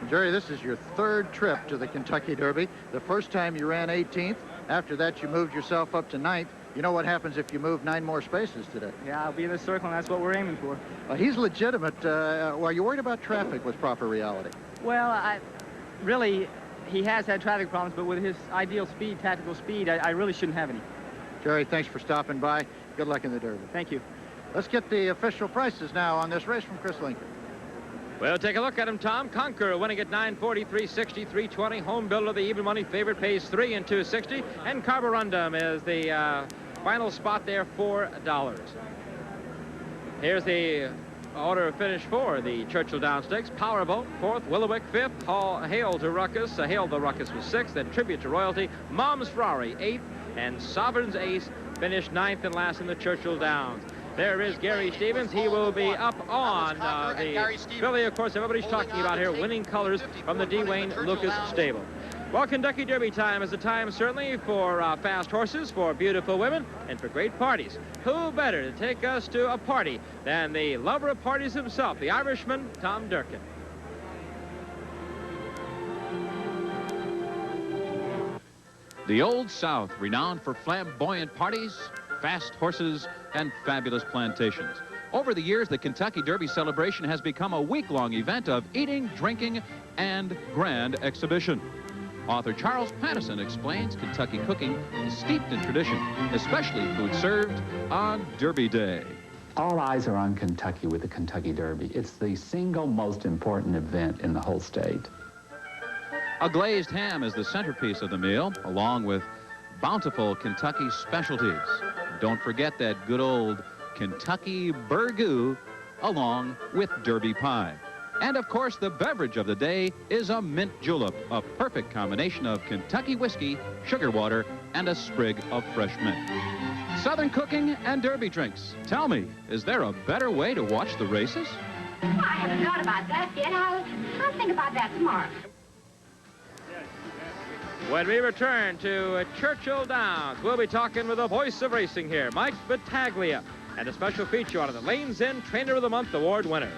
Jerry, this is your 3rd trip to the Kentucky Derby. The first time you ran 18th. After that, you moved yourself up to 9th. You know what happens if you move 9 more spaces today? Yeah, I'll be in the circle, and that's what we're aiming for. He's legitimate. Are you worried about traffic with Proper Reality? Well, really, he has had traffic problems, but with his ideal speed, tactical speed, I really shouldn't have any. Jerry, thanks for stopping by. Good luck in the Derby. Thank you. Let's get the official prices now on this race from Chris Lincoln. Well, take a look at him, Tom. Conqueror winning at $9.43.60, $3.20. Home Builder, the even money favorite, pays $3 and $2.60. And Carborundum is the final spot there, $4. Here's the order of finish for the Churchill Downs Stakes. Powerboat, 4th. Willowick, 5th. Hail to Ruckus. Hail the Ruckus was 6th. Then Tribute to Royalty. Mom's Ferrari, 8th. And Sovereign's Ace finished 9th and last in the Churchill Downs. There is Gary Stevens. He will be up on the filly, of course, everybody's talking about here, Winning Colors from the Dwayne Lucas stable. Well, Kentucky Derby time is a time certainly for fast horses, for beautiful women, and for great parties. Who better to take us to a party than the lover of parties himself, the Irishman, Tom Durkin. The Old South, renowned for flamboyant parties, fast horses, and fabulous plantations. Over the years, the Kentucky Derby celebration has become a week-long event of eating, drinking, and grand exhibition. Author Charles Pattison explains Kentucky cooking is steeped in tradition, especially food served on Derby Day. All eyes are on Kentucky with the Kentucky Derby. It's the single most important event in the whole state. A glazed ham is the centerpiece of the meal, along with bountiful Kentucky specialties. Don't forget that good old Kentucky burgoo, along with Derby pie. And, of course, the beverage of the day is a mint julep, a perfect combination of Kentucky whiskey, sugar water, and a sprig of fresh mint. Southern cooking and Derby drinks. Tell me, is there a better way to watch the races? I haven't thought about that yet. I'll think about that tomorrow. When we return to Churchill Downs, we'll be talking with the voice of racing here, Mike Battaglia, and a special feature on the Lanes End Trainer of the Month award winner.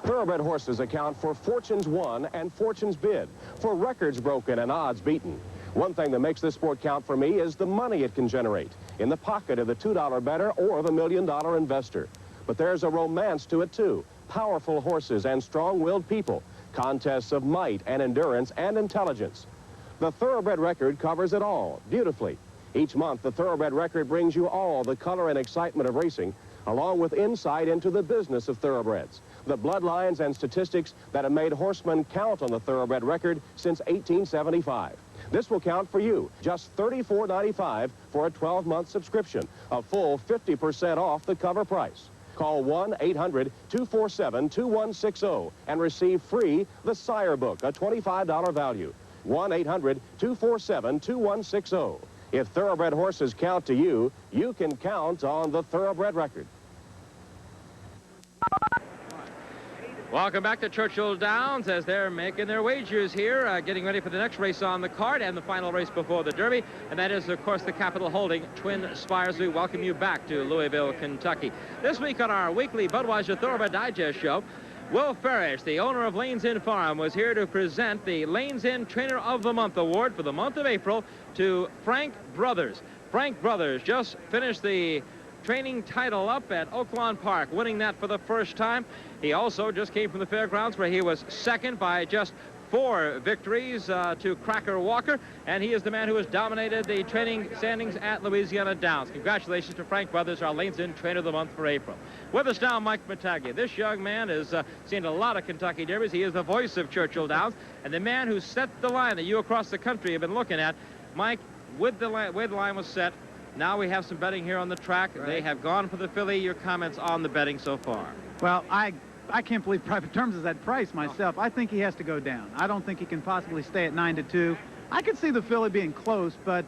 Thoroughbred horses account for fortunes won and fortunes bid, for records broken and odds beaten. One thing that makes this sport count for me is the money it can generate in the pocket of the $2 bettor or the $1 million investor. But there's a romance to it, too. Powerful horses and strong-willed people, contests of might and endurance and intelligence. The Thoroughbred record covers it all beautifully. Each month, the Thoroughbred record brings you all the color and excitement of racing, along with insight into the business of thoroughbreds, the bloodlines and statistics that have made horsemen count on the Thoroughbred record since 1875. This will count for you, just $34.95 for a 12-month subscription, a full 50% off the cover price. Call 1-800-247-2160 and receive free the Sire Book, a $25 value. 1-800-247-2160. If thoroughbred horses count to you, you can count on the Thoroughbred record. Welcome back to Churchill Downs as they're making their wagers here, getting ready for the next race on the card and the final race before the Derby, and that is, of course, the Capitol Holding Twin Spires. We welcome you back to Louisville, Kentucky. This week on our weekly Budweiser Thoroughbred Digest show, Will Farish, the owner of Lanes End Farm, was here to present the Lanes End Trainer of the Month award for the month of April to Frank Brothers. Frank Brothers just finished the training title up at Oaklawn Park, winning that for the first time. He also just came from the fairgrounds where he was second by just 4 victories to Cracker Walker, and he is the man who has dominated the training standings at Louisiana Downs. Congratulations to Frank Brothers, our Lanes End Trainer of the Month for April. With us now, Mike Battaglia. This young man has seen a lot of Kentucky Derbies. He is the voice of Churchill Downs, and the man who set the line that you across the country have been looking at. Mike, with the way the line was set, now we have some betting here on the track. Right. They have gone for the filly. Your comments on the betting so far? Well, I can't believe Private Terms is that price myself. I think he has to go down. I don't think he can possibly stay at 9-2. I could see the filly being close, but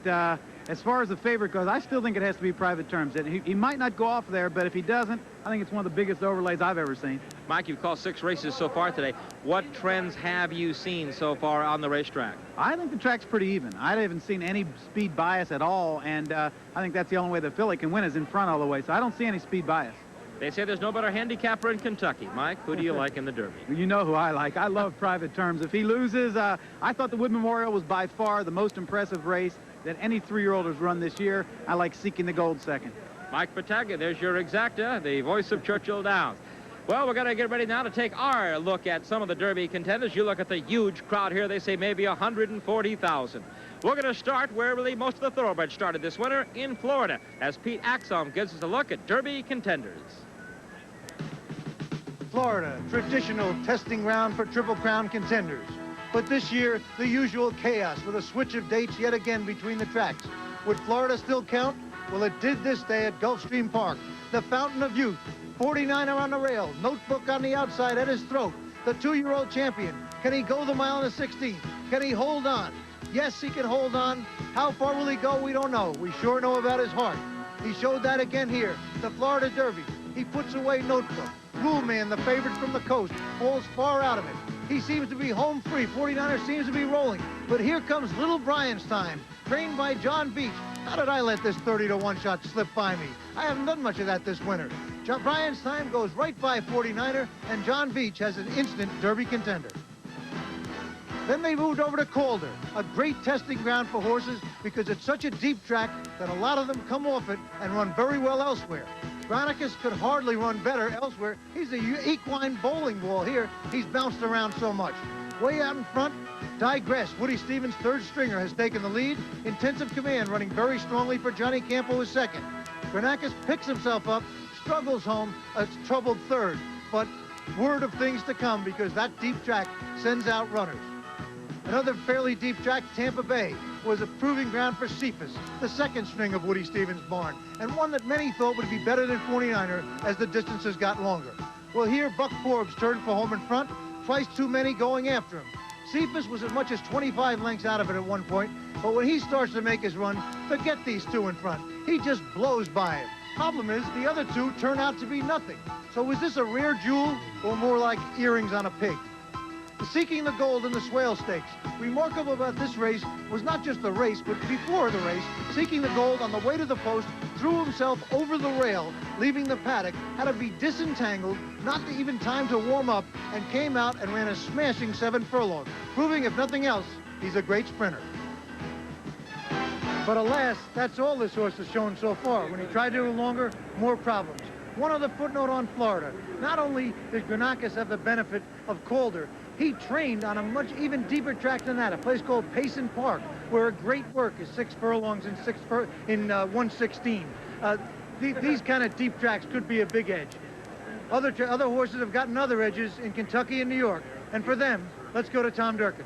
as far as the favorite goes, I still think it has to be Private Terms. He might not go off there, but if he doesn't, I think it's one of the biggest overlays I've ever seen. Mike, you've called 6 races so far today. What trends have you seen so far on the racetrack? I think the track's pretty even. I haven't seen any speed bias at all, and I think that's the only way the filly can win is in front all the way, so I don't see any speed bias. They say there's no better handicapper in Kentucky. Mike, who do you like in the Derby? You know who I like. I love Private Terms. If he loses, I thought the Wood Memorial was by far the most impressive race that any 3-year-old has run this year. I like Seeking the Gold second. Mike Battaglia, there's your exacta, the voice of Churchill Downs. Well, we're going to get ready now to take our look at some of the Derby contenders. You look at the huge crowd here. They say maybe 140,000. We're going to start where really most of the thoroughbreds started this winter, in Florida, as Pete Axom gives us a look at Derby contenders. Florida, traditional testing ground for Triple Crown contenders. But this year, the usual chaos with a switch of dates yet again between the tracks. Would Florida still count? Well, it did this day at Gulfstream Park, the fountain of youth. 49er on the rail, notebook on the outside at his throat. The 2-year-old champion. Can he go the mile in a 16? Can he hold on? Yes, he can hold on. How far will he go? We don't know. We sure know about his heart. He showed that again here, the Florida Derby. He puts away notebook. Rule-Man, the favorite from the coast, falls far out of it. He seems to be home free. 49er seems to be rolling. But here comes Little Brian's Time, trained by John Beach. How did I let this 30-to-1 shot slip by me? I haven't done much of that this winter. Brian's Time goes right by 49er, and John Beach has an instant Derby contender. Then they moved over to Calder, a great testing ground for horses because it's such a deep track that a lot of them come off it and run very well elsewhere. Granicus could hardly run better elsewhere. He's a equine bowling ball here. He's bounced around so much. Way out in front, Digress, Woody Stevens' third stringer, has taken the lead. Intensive Command running very strongly for Johnny Campo is second. Granicus picks himself up, struggles home, a troubled third. But word of things to come because that deep track sends out runners. Another fairly deep track, Tampa Bay, was a proving ground for Cephas, the second string of Woody Stevens' barn, and one that many thought would be better than 49er as the distances got longer. Well, here, Buck Forbes turned for home in front, twice too many going after him. Cephas was as much as 25 lengths out of it at one point, but when he starts to make his run, forget these two in front. He just blows by him. Problem is, the other two turn out to be nothing. So was this a rare jewel or more like earrings on a pig? Seeking the gold in the Swale Stakes. Remarkable about this race was not just the race, but before the race, Seeking the Gold on the way to the post threw himself over the rail, leaving the paddock, had to be disentangled, not even time to warm up, and came out and ran a smashing 7 furlongs, proving, if nothing else, he's a great sprinter. But alas, that's all this horse has shown so far. When he tried to do longer, more problems. One other footnote on Florida. Not only does Granacus have the benefit of Calder, he trained on a much even deeper track than that, a place called Payson Park, where a great work is 6 furlongs in 1/16. These kind of deep tracks could be a big edge. Other horses have gotten other edges in Kentucky and New York, and for them, let's go to Tom Durkin.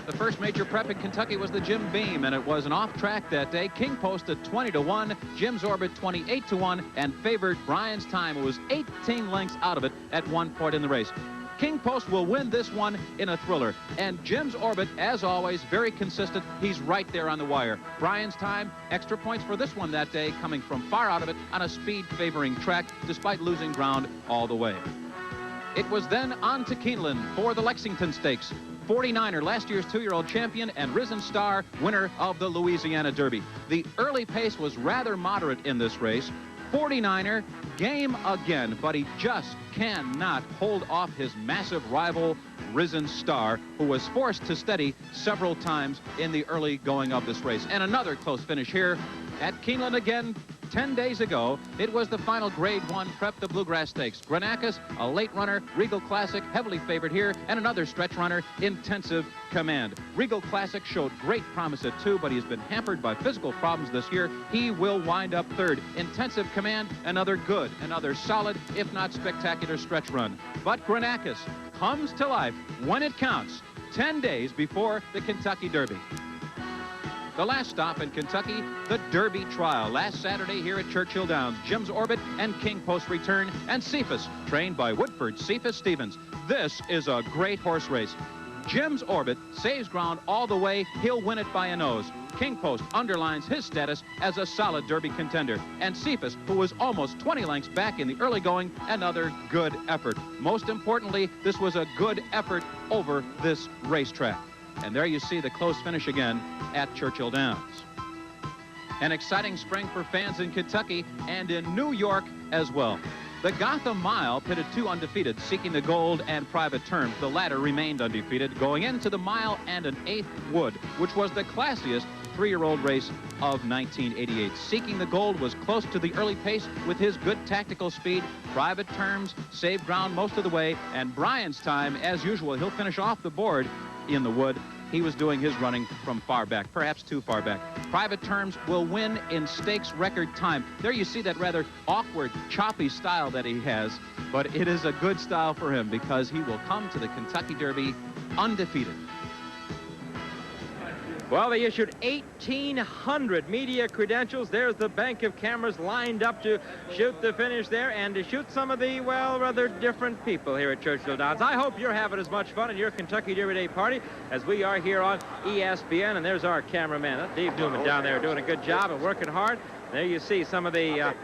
The first major prep in Kentucky was the Jim Beam, and it was an off track that day. King Post at 20-1, Jim's Orbit 28-1, and favored Brian's Time, who was 18 lengths out of it at one point in the race. King Post will win this one in a thriller, and Jim's Orbit, as always, very consistent. He's right there on the wire. Brian's Time, extra points for this one that day, coming from far out of it on a speed-favoring track, despite losing ground all the way. It was then on to Keeneland for the Lexington Stakes. 49er, last year's 2-year-old champion, and Risen Star, winner of the Louisiana Derby. The early pace was rather moderate in this race. 49er, game again, but he just cannot hold off his massive rival, Risen Star, who was forced to steady several times in the early going of this race. And another close finish here at Keeneland again. 10 days ago, it was the final Grade 1 prep, the Bluegrass Stakes. Granacus, a late runner, Regal Classic, heavily favored here, and another stretch runner, Intensive Command. Regal Classic showed great promise at 2, but he's been hampered by physical problems this year. He will wind up 3rd. Intensive Command, another good, another solid, if not spectacular stretch run. But Granacus comes to life when it counts, 10 days before the Kentucky Derby. The last stop in Kentucky, the Derby Trial. Last Saturday here at Churchill Downs, Jim's Orbit and King Post return, and Cephas, trained by Woodford Cephas Stevens. This is a great horse race. Jim's Orbit saves ground all the way. He'll win it by a nose. King Post underlines his status as a solid Derby contender. And Cephas, who was almost 20 lengths back in the early going, another good effort. Most importantly, this was a good effort over this racetrack. And there you see the close finish again at Churchill Downs. An exciting spring for fans in Kentucky and in New York as well. The Gotham Mile pitted 2 undefeated, Seeking the Gold and Private Terms. The latter remained undefeated, going into the mile and an 8th Wood, which was the classiest 3-year-old race of 1988. Seeking the Gold was close to the early pace with his good tactical speed. Private Terms saved ground most of the way, and Brian's Time, as usual, he'll finish off the board in the Wood. He was doing his running from far back, perhaps too far back. Private Terms will win in stakes record time. There you see that rather awkward, choppy style that he has, but it is a good style for him because he will come to the Kentucky Derby undefeated. Well, they issued 1,800 media credentials. There's the bank of cameras lined up to shoot the finish there and to shoot some of the, well, rather different people here at Churchill Downs. I hope you're having as much fun in your Kentucky Derby Day party as we are here on ESPN. And there's our cameraman, Dave Newman, down there doing a good job and working hard. There you see some of the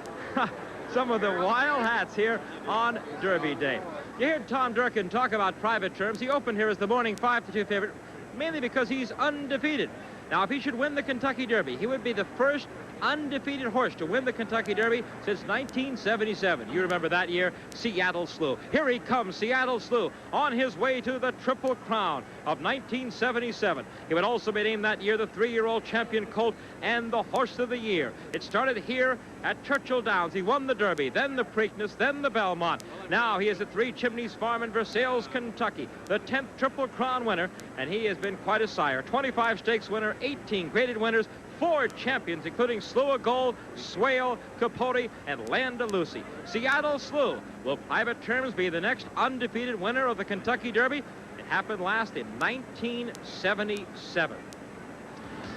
some of the wild hats here on Derby Day. You heard Tom Durkin talk about Private Terms. He opened here as the morning 5-2 favorite, mainly because he's undefeated. Now, if he should win the Kentucky Derby, he would be the first undefeated horse to win the Kentucky Derby since 1977. You remember that year, Seattle Slew. Here he comes, Seattle Slew, on his way to the Triple Crown of 1977. He would also be named that year the 3-year-old champion colt and the horse of the year. It started here at Churchill Downs. He won the Derby, then the Preakness, then the Belmont. Now he is at 3 Chimneys Farm in Versailles, Kentucky, the 10th Triple Crown winner, and he has been quite a sire. 25 stakes winner, 18 graded winners, 4 champions, including Slew of Gold, Swale, Capote, and Land of Lucy. Seattle Slew. Will Private Terms be the next undefeated winner of the Kentucky Derby? It happened last in 1977.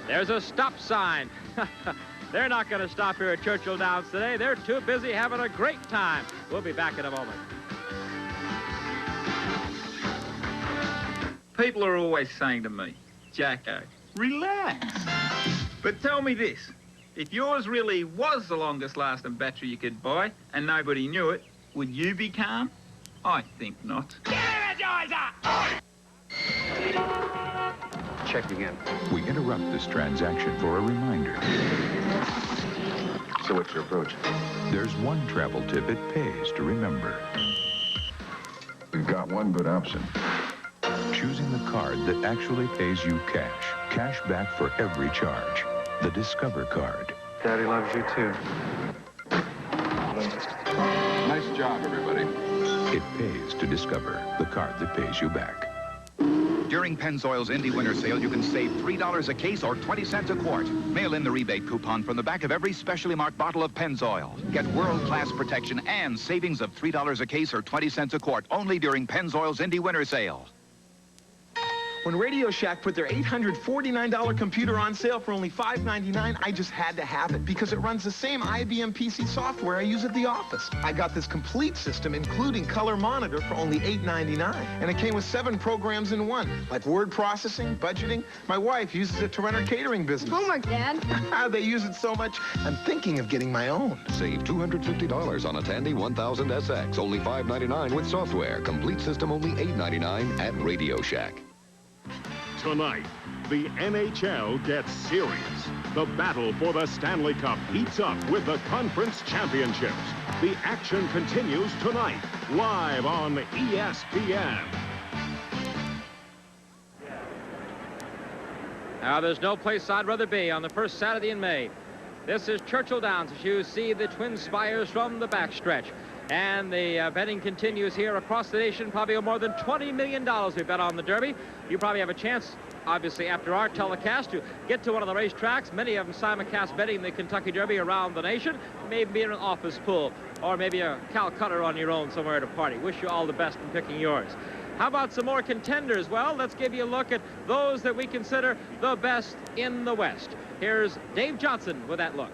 There's a stop sign. They're not going to stop here at Churchill Downs today. They're too busy having a great time. We'll be back in a moment. People are always saying to me, Jacko, relax. But tell me this, if yours really was the longest lasting battery you could buy and nobody knew it, would you be calm? I think not. Check again. We interrupt this transaction for a reminder. So what's your approach? There's one travel tip it pays to remember. We've got one good option. Choosing the card that actually pays you cash. Cash back for every charge. The Discover card. Daddy loves you too. Nice job, everybody. It pays to Discover, the card that pays you back. During Pennzoil's Indy Winter Sale, you can save $3 a case or 20 cents a quart. Mail in the rebate coupon from the back of every specially marked bottle of Pennzoil. Get world-class protection and savings of $3 a case or 20 cents a quart only during Pennzoil's Indy Winter Sale. When Radio Shack put their $849 computer on sale for only $599, I just had to have it because it runs the same IBM PC software I use at the office. I got this complete system, including color monitor, for only $899. And it came with 7 programs in one, like word processing, budgeting. My wife uses it to run her catering business. Homework, Dad. They use it so much, I'm thinking of getting my own. Save $250 on a Tandy 1000 SX, only $599 with software. Complete system only $899 at Radio Shack. Tonight, the NHL gets serious. The battle for the Stanley Cup heats up with the conference championships. The action continues tonight, live on ESPN. Now, there's no place I'd rather be on the first Saturday in May. This is Churchill Downs as you see the Twin Spires from the backstretch. And the betting continues here across the nation. Probably more than $20 million we bet on the Derby. You probably have a chance, obviously, after our telecast to get to one of the racetracks. Many of them simulcast betting the Kentucky Derby around the nation. Maybe in an office pool or maybe a Calcutta on your own somewhere at a party. Wish you all the best in picking yours. How about some more contenders? Well, let's give you a look at those that we consider the best in the West. Here's Dave Johnson with that look.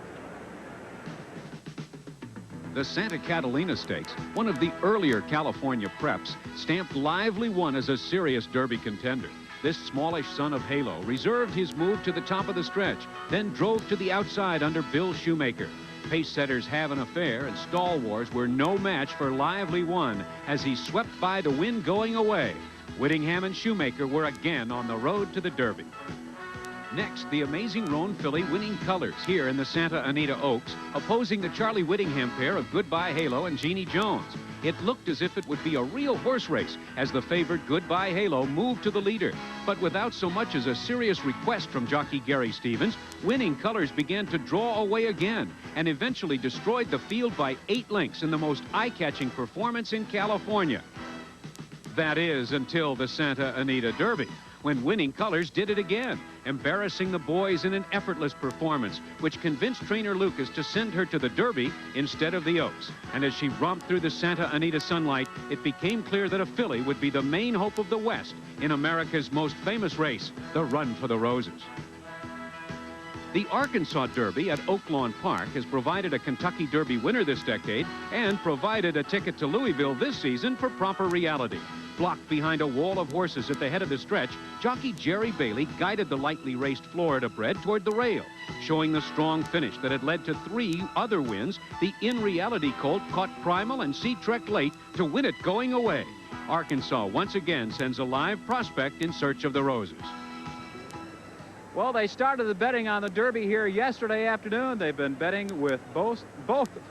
The Santa Catalina Stakes, one of the earlier California preps, stamped Lively One as a serious Derby contender. This smallish son of Halo reserved his move to the top of the stretch, then drove to the outside under Bill Shoemaker. Pace setters Have an Affair and Stall Wars were no match for Lively One as he swept by the wind going away. Whittingham and Shoemaker were again on the road to the Derby. Next, the Amazing Roan filly Winning Colors here in the Santa Anita Oaks, opposing the Charlie Whittingham pair of Goodbye Halo and Jeannie Jones. It looked as if it would be a real horse race as the favored Goodbye Halo moved to the leader. But without so much as a serious request from jockey Gary Stevens, Winning Colors began to draw away again and eventually destroyed the field by 8 lengths in the most eye-catching performance in California. That is until the Santa Anita Derby, when Winning Colors did it again, embarrassing the boys in an effortless performance, which convinced trainer Lucas to send her to the Derby instead of the Oaks. And as she romped through the Santa Anita sunlight, it became clear that a filly would be the main hope of the West in America's most famous race, the Run for the Roses. The Arkansas Derby at Oaklawn Park has provided a Kentucky Derby winner this decade and provided a ticket to Louisville this season for proper reality. Blocked behind a wall of horses at the head of the stretch, jockey Jerry Bailey guided the lightly raced Florida bred toward the rail, showing the strong finish that had led to 3 other wins. The In Reality colt caught Primal and Sea Trek late to win it going away. Arkansas once again sends a live prospect in search of the Roses. Well, they started the betting on the Derby here yesterday afternoon. They've been betting with both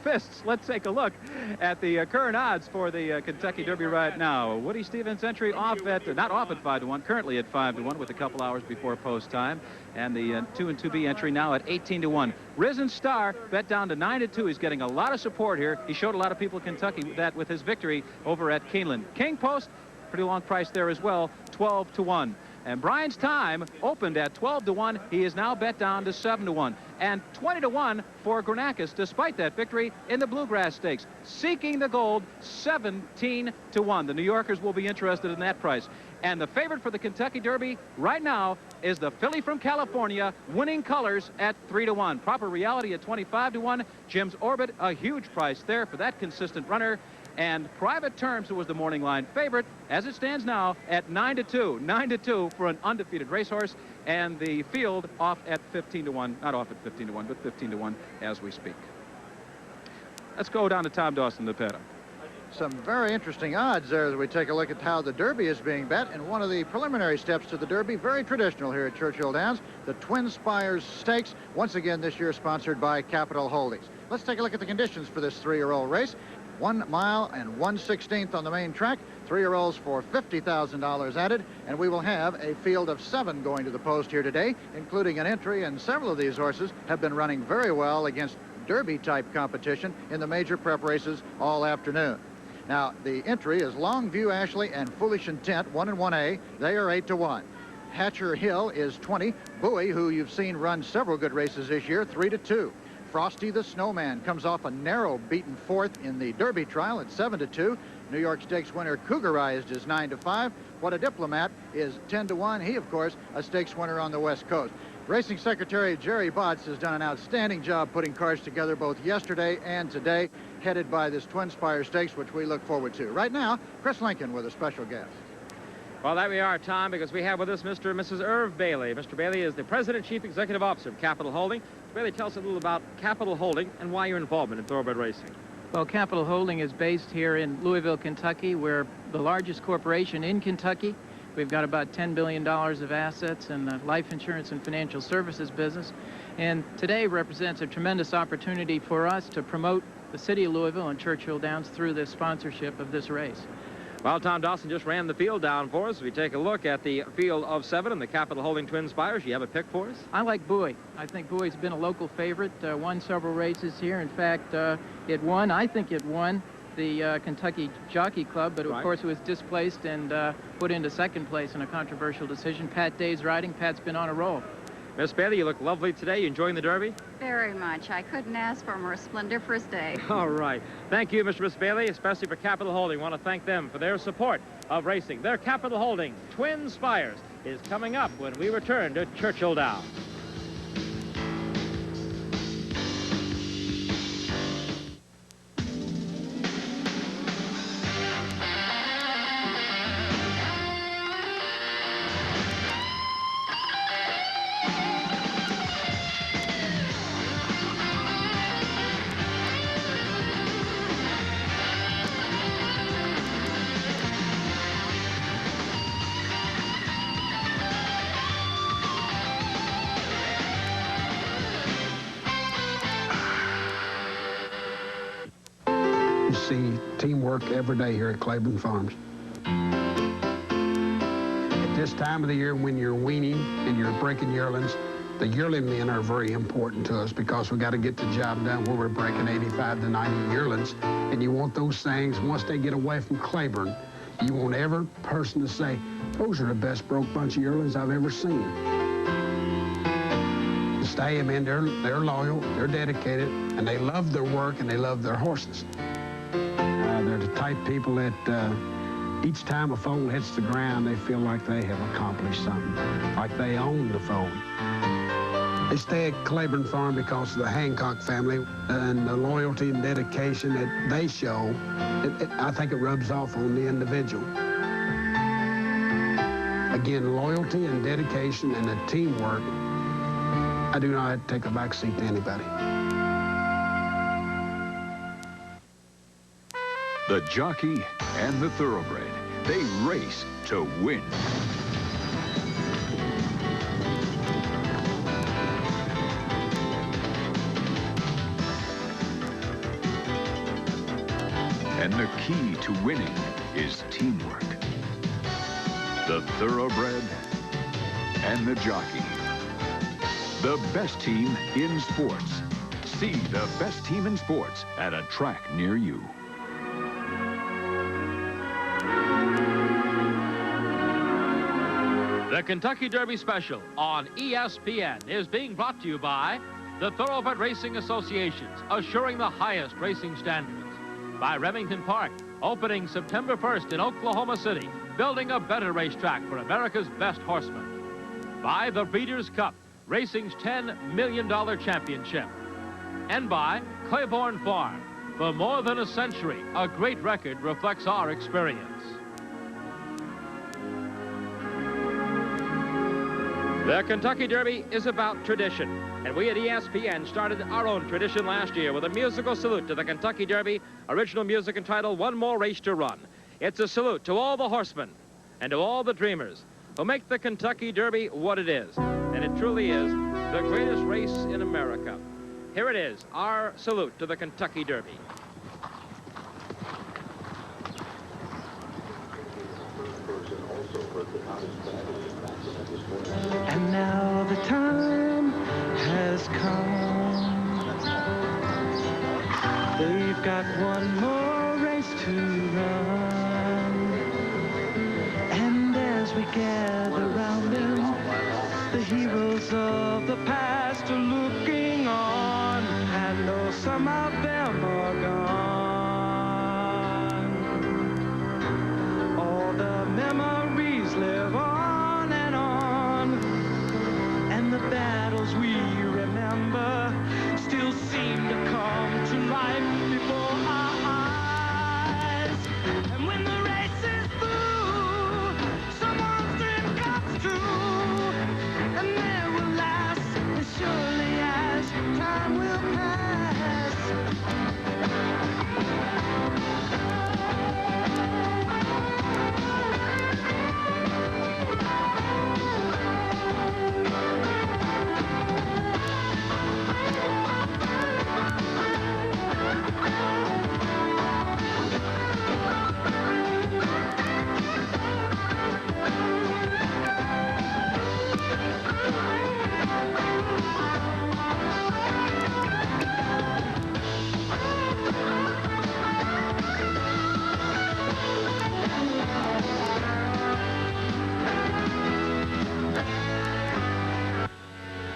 fists. Let's take a look at the current odds for the Kentucky Derby right now. Woody Stevens' entry off at, not off at 5-1, currently at 5-1 with a couple hours before post time. And the 2 and 2B entry now at 18-1. Risen Star bet down to 9-2. He's getting a lot of support here. He showed a lot of people in Kentucky that with his victory over at Keeneland. King Post, pretty long price there as well, 12-1. And Brian's time opened at 12-1. He is now bet down to 7-1. And 20-1 for Granacus, despite that victory in the Bluegrass Stakes. Seeking the gold, 17-1. The New Yorkers will be interested in that price. And the favorite for the Kentucky Derby right now is the filly from California, Winning Colors at 3-1. Proper Reality at 25-1. Jim's Orbit, a huge price there for that consistent runner. And Private Terms, who was the morning line favorite, as it stands now, at 9-2. 9-2 for an undefeated racehorse. And the field off at 15-1. Not off at 15-1, but 15-1 as we speak. Let's go down to Tom Dawson, the paddock. Some very interesting odds there as we take a look at how the Derby is being bet. And one of the preliminary steps to the Derby, very traditional here at Churchill Downs, the Twin Spires Stakes, once again this year sponsored by Capital Holdings. Let's take a look at the conditions for this 3-year-old race. 1 mile and 1/16 on the main track. 3-year-olds for $50,000 added, and we will have a field of 7 going to the post here today, including an entry, and several of these horses have been running very well against Derby-type competition in the major prep races all afternoon. Now, the entry is Longview Ashley and Foolish Intent, 1 and 1A. They are 8-1. Hatcher Hill is 20. Bowie, who you've seen run several good races this year, 3-2. Frosty the Snowman comes off a narrow beaten 4th in the Derby trial at 7-2. New York Stakes winner Cougarized is 9-5. What a Diplomat is 10-1. He, of course, a stakes winner on the West Coast. Racing Secretary Jerry Botts has done an outstanding job putting cars together both yesterday and today, headed by this Twin Spire Stakes, which we look forward to. Right now, Chris Lincoln with a special guest. Well, there we are, Tom, because we have with us Mr. and Mrs. Irv Bailey. Mr. Bailey is the President Chief Executive Officer of Capital Holding. Mr. Bailey, tell us a little about Capital Holding and why your involvement in thoroughbred racing. Well, Capital Holding is based here in Louisville, Kentucky. We're the largest corporation in Kentucky. We've got about $10 billion of assets in the life insurance and financial services business. And today represents a tremendous opportunity for us to promote the city of Louisville and Churchill Downs through this sponsorship of this race. Well, Tom Dawson just ran the field down for us. We take a look at the field of 7 and the Capital Holding Twin Spires. You have a pick for us? I like Bowie. I think Bowie's been a local favorite, won several races here. In fact, I think it won the Kentucky Jockey Club, but of course it was displaced and put into second place in a controversial decision. Pat Day's riding. Pat's been on a roll. Miss Bailey, you look lovely today. You enjoying the Derby? Very much. I couldn't ask for a more splendiferous day. All right. Thank you, Mr. Miss Bailey, especially for Capital Holding. I want to thank them for their support of racing. Their Capital Holding Twin Spires is coming up when we return to Churchill Downs. See teamwork every day here at Claiborne Farms. At this time of the year when you're weaning and you're breaking yearlings, the yearling men are very important to us because we got to get the job done where we're breaking 85 to 90 yearlings. And you want those things, once they get away from Claiborne, you want every person to say, those are the best broke bunch of yearlings I've ever seen. Stay, I mean, they're loyal, they're dedicated, and they love their work and they love their horses. They're the type people that each time a foal hits the ground, they feel like they have accomplished something, like they own the foal. They stay at Claiborne Farm because of the Hancock family and the loyalty and dedication that they show. I think it rubs off on the individual. Again, loyalty and dedication and the teamwork. I do not take a back seat to anybody. The jockey and the thoroughbred, they race to win. And the key to winning is teamwork. The thoroughbred and the jockey. The best team in sports. See the best team in sports at a track near you. The Kentucky Derby Special on ESPN is being brought to you by the Thoroughbred Racing Associations, assuring the highest racing standards. By Remington Park, opening September 1st in Oklahoma City, building a better racetrack for America's best horsemen. By the Breeders' Cup, racing's $10 million championship. And by Claiborne Farm. For more than a century, a great record reflects our experience. The Kentucky Derby is about tradition, and we at ESPN started our own tradition last year with a musical salute to the Kentucky Derby, original music entitled One More Race to Run. It's a salute to all the horsemen and to all the dreamers who make the Kentucky Derby what it is, and it truly is the greatest race in America. Here it is, our salute to the Kentucky Derby. And now the time has come. They've got one more race to run. And as we gather round them, the heroes of the past are looking on. And though some of them are gone, all the memories live on. The battles we remember still seem to come to life before our eyes. And when the race is through, someone's dream comes true, and there will last as surely as time will pass.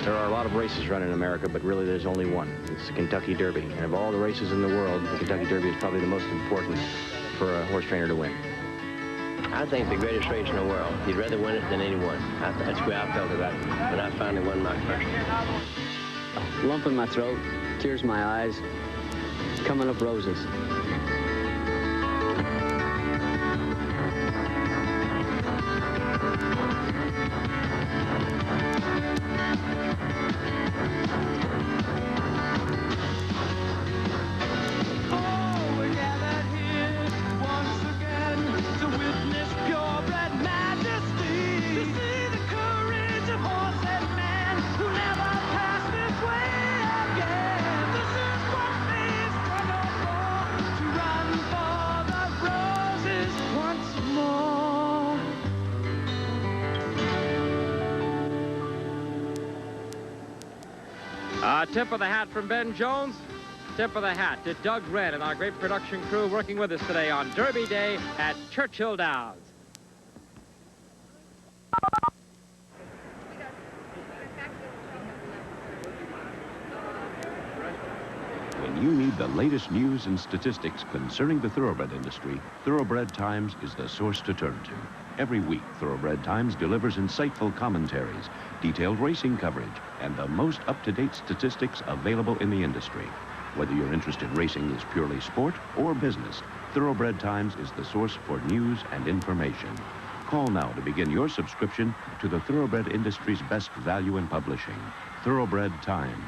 There are a lot of races run in America, but really there's only one. It's the Kentucky Derby. And of all the races in the world, the Kentucky Derby is probably the most important for a horse trainer to win. I think the greatest race in the world. You'd rather win it than anyone. That's the way I felt about it when I finally won my first. Lump in my throat, tears in my eyes, coming up roses. Tip of the hat from Ben Jones. Tip of the hat to Doug Wren and our great production crew working with us today on Derby Day at Churchill Downs. When you need the latest news and statistics concerning the thoroughbred industry, Thoroughbred Times is the source to turn to. Every week, Thoroughbred Times delivers insightful commentaries, detailed racing coverage, and the most up-to-date statistics available in the industry. Whether your interest in racing is purely sport or business, Thoroughbred Times is the source for news and information. Call now to begin your subscription to the thoroughbred industry's best value in publishing. Thoroughbred Times.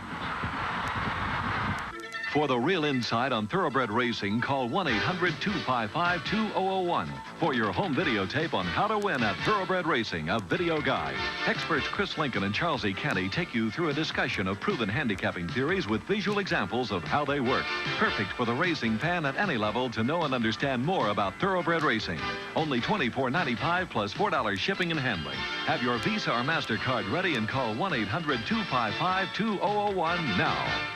For the real insight on thoroughbred racing, call 1-800-255-2001 for your home videotape on how to win at Thoroughbred Racing, a video guide. Experts Chris Lincoln and Charles E. Canty take you through a discussion of proven handicapping theories with visual examples of how they work. Perfect for the racing fan at any level to know and understand more about thoroughbred racing. Only $24.95 plus $4 shipping and handling. Have your Visa or MasterCard ready and call 1-800-255-2001 now.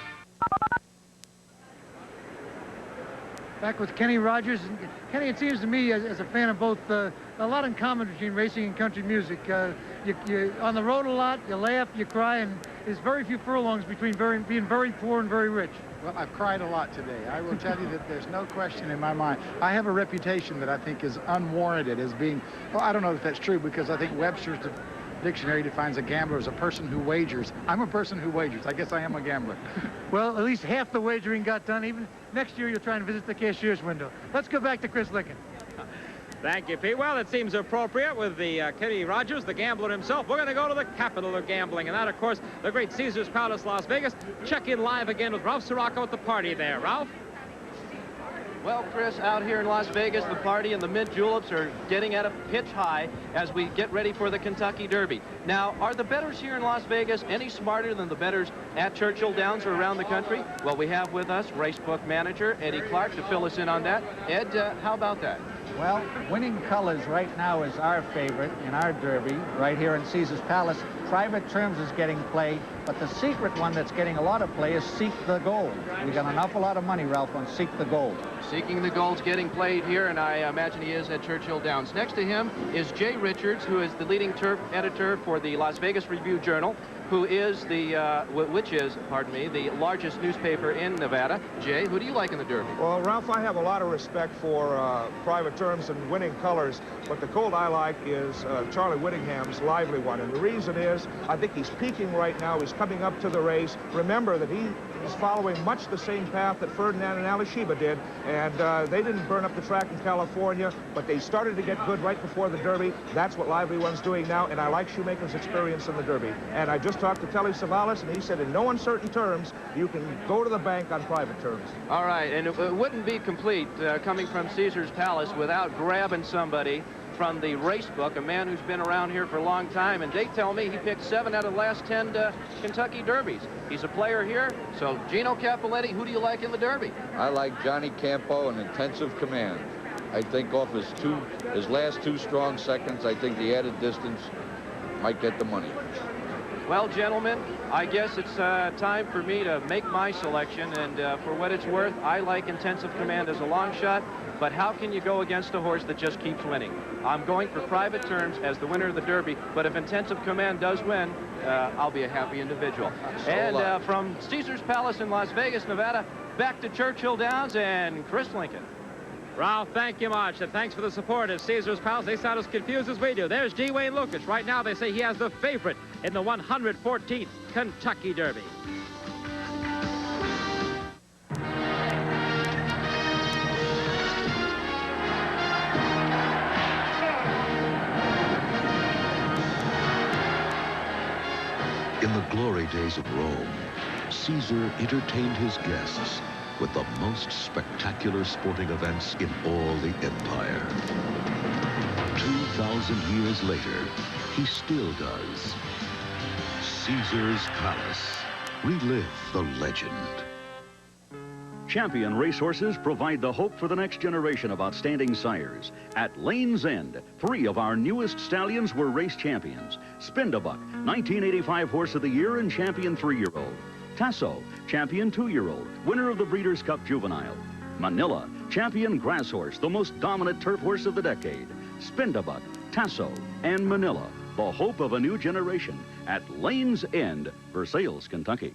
back with Kenny Rogers. And Kenny, it seems to me, as a fan of both, a lot in common between racing and country music. You're on the road a lot, you laugh, you cry, and there's very few furlongs between being very poor and very rich. Well, I've cried a lot today. I will tell you that there's no question in my mind. I have a reputation that I think is unwarranted as being, well, I don't know if that's true, because I think Webster's dictionary defines a gambler as a person who wagers. I'm a person who wagers. I guess I am a gambler. Well, at least half the wagering got done. Even next year, you'll try and visit the cashier's window. Let's go back to Chris Lincoln. Thank you, Pete. Well, it seems appropriate with the Kenny Rogers, the gambler himself. We're going to go to the capital of gambling, and that, of course, the great Caesars Palace, Las Vegas. Check in live again with Ralph Sirocco at the party there. Ralph? Well, Chris, out here in Las Vegas, the party and the mint juleps are getting at a pitch high as we get ready for the Kentucky Derby. Now, are the bettors here in Las Vegas any smarter than the bettors at Churchill Downs or around the country? Well, we have with us racebook manager Eddie Clark to fill us in on that. Ed, how about that? Well, Winning Colors right now is our favorite in our Derby right here in Caesars Palace. Private Terms is getting played, but the secret one that's getting a lot of play is Seek the Gold. We got an awful lot of money, Ralph, on Seek the Gold. Seeking the Gold's getting played here, and I imagine he is at Churchill Downs. Next to him is Jay Richards, who is the leading turf editor for the Las Vegas Review-Journal, who is the, the largest newspaper in Nevada. Jay, who do you like in the Derby? Well, Ralph, I have a lot of respect for Private Terms and Winning Colors, but the colt I like is Charlie Whittingham's Lively One, and the reason is I think he's peaking right now. He's coming up to the race. Remember that he is following much the same path that Ferdinand and Alishiba did, and they didn't burn up the track in California, but they started to get good right before the Derby. That's what Lively One's doing now, and I like Shoemaker's experience in the Derby. And I just talked to Telly Savalas, and he said in no uncertain terms, you can go to the bank on Private Terms. All right, and it wouldn't be complete coming from Caesars Palace without grabbing somebody from the race book, a man who's been around here for a long time, and they tell me he picked 7 out of the last 10 Kentucky Derbies. He's a player here, so Gino Cappelletti, who do you like in the Derby? I like Johnny Campo in Intensive Command. I think off his last 2 strong seconds, I think the added distance might get the money. Well, gentlemen, I guess it's time for me to make my selection, and for what it's worth, I like Intensive Command as a long shot, but how can you go against a horse that just keeps winning? I'm going for Private Terms as the winner of the Derby, but if Intensive Command does win, I'll be a happy individual. And from Caesars Palace in Las Vegas, Nevada, back to Churchill Downs and Chris Lincoln. Ralph, thank you much, and thanks for the support at Caesars Palace. They sound as confused as we do. There's G. Wayne Lucas. Right now, they say he has the favorite in the 114th Kentucky Derby. In the glory days of Rome, Caesar entertained his guests with the most spectacular sporting events in all the empire. 2,000 years later, he still does. Caesar's Palace. Relive the legend. Champion racehorses provide the hope for the next generation of outstanding sires. At Lane's End, 3 of our newest stallions were race champions. Spindabuck, 1985 Horse of the Year and Champion 3-year-old. Tasso, Champion 2-year-old, winner of the Breeders' Cup Juvenile. Manila, Champion Grass Horse, the most dominant turf horse of the decade. Spindabuck, Tasso, and Manila, the hope of a new generation at Lane's End, Versailles, Kentucky.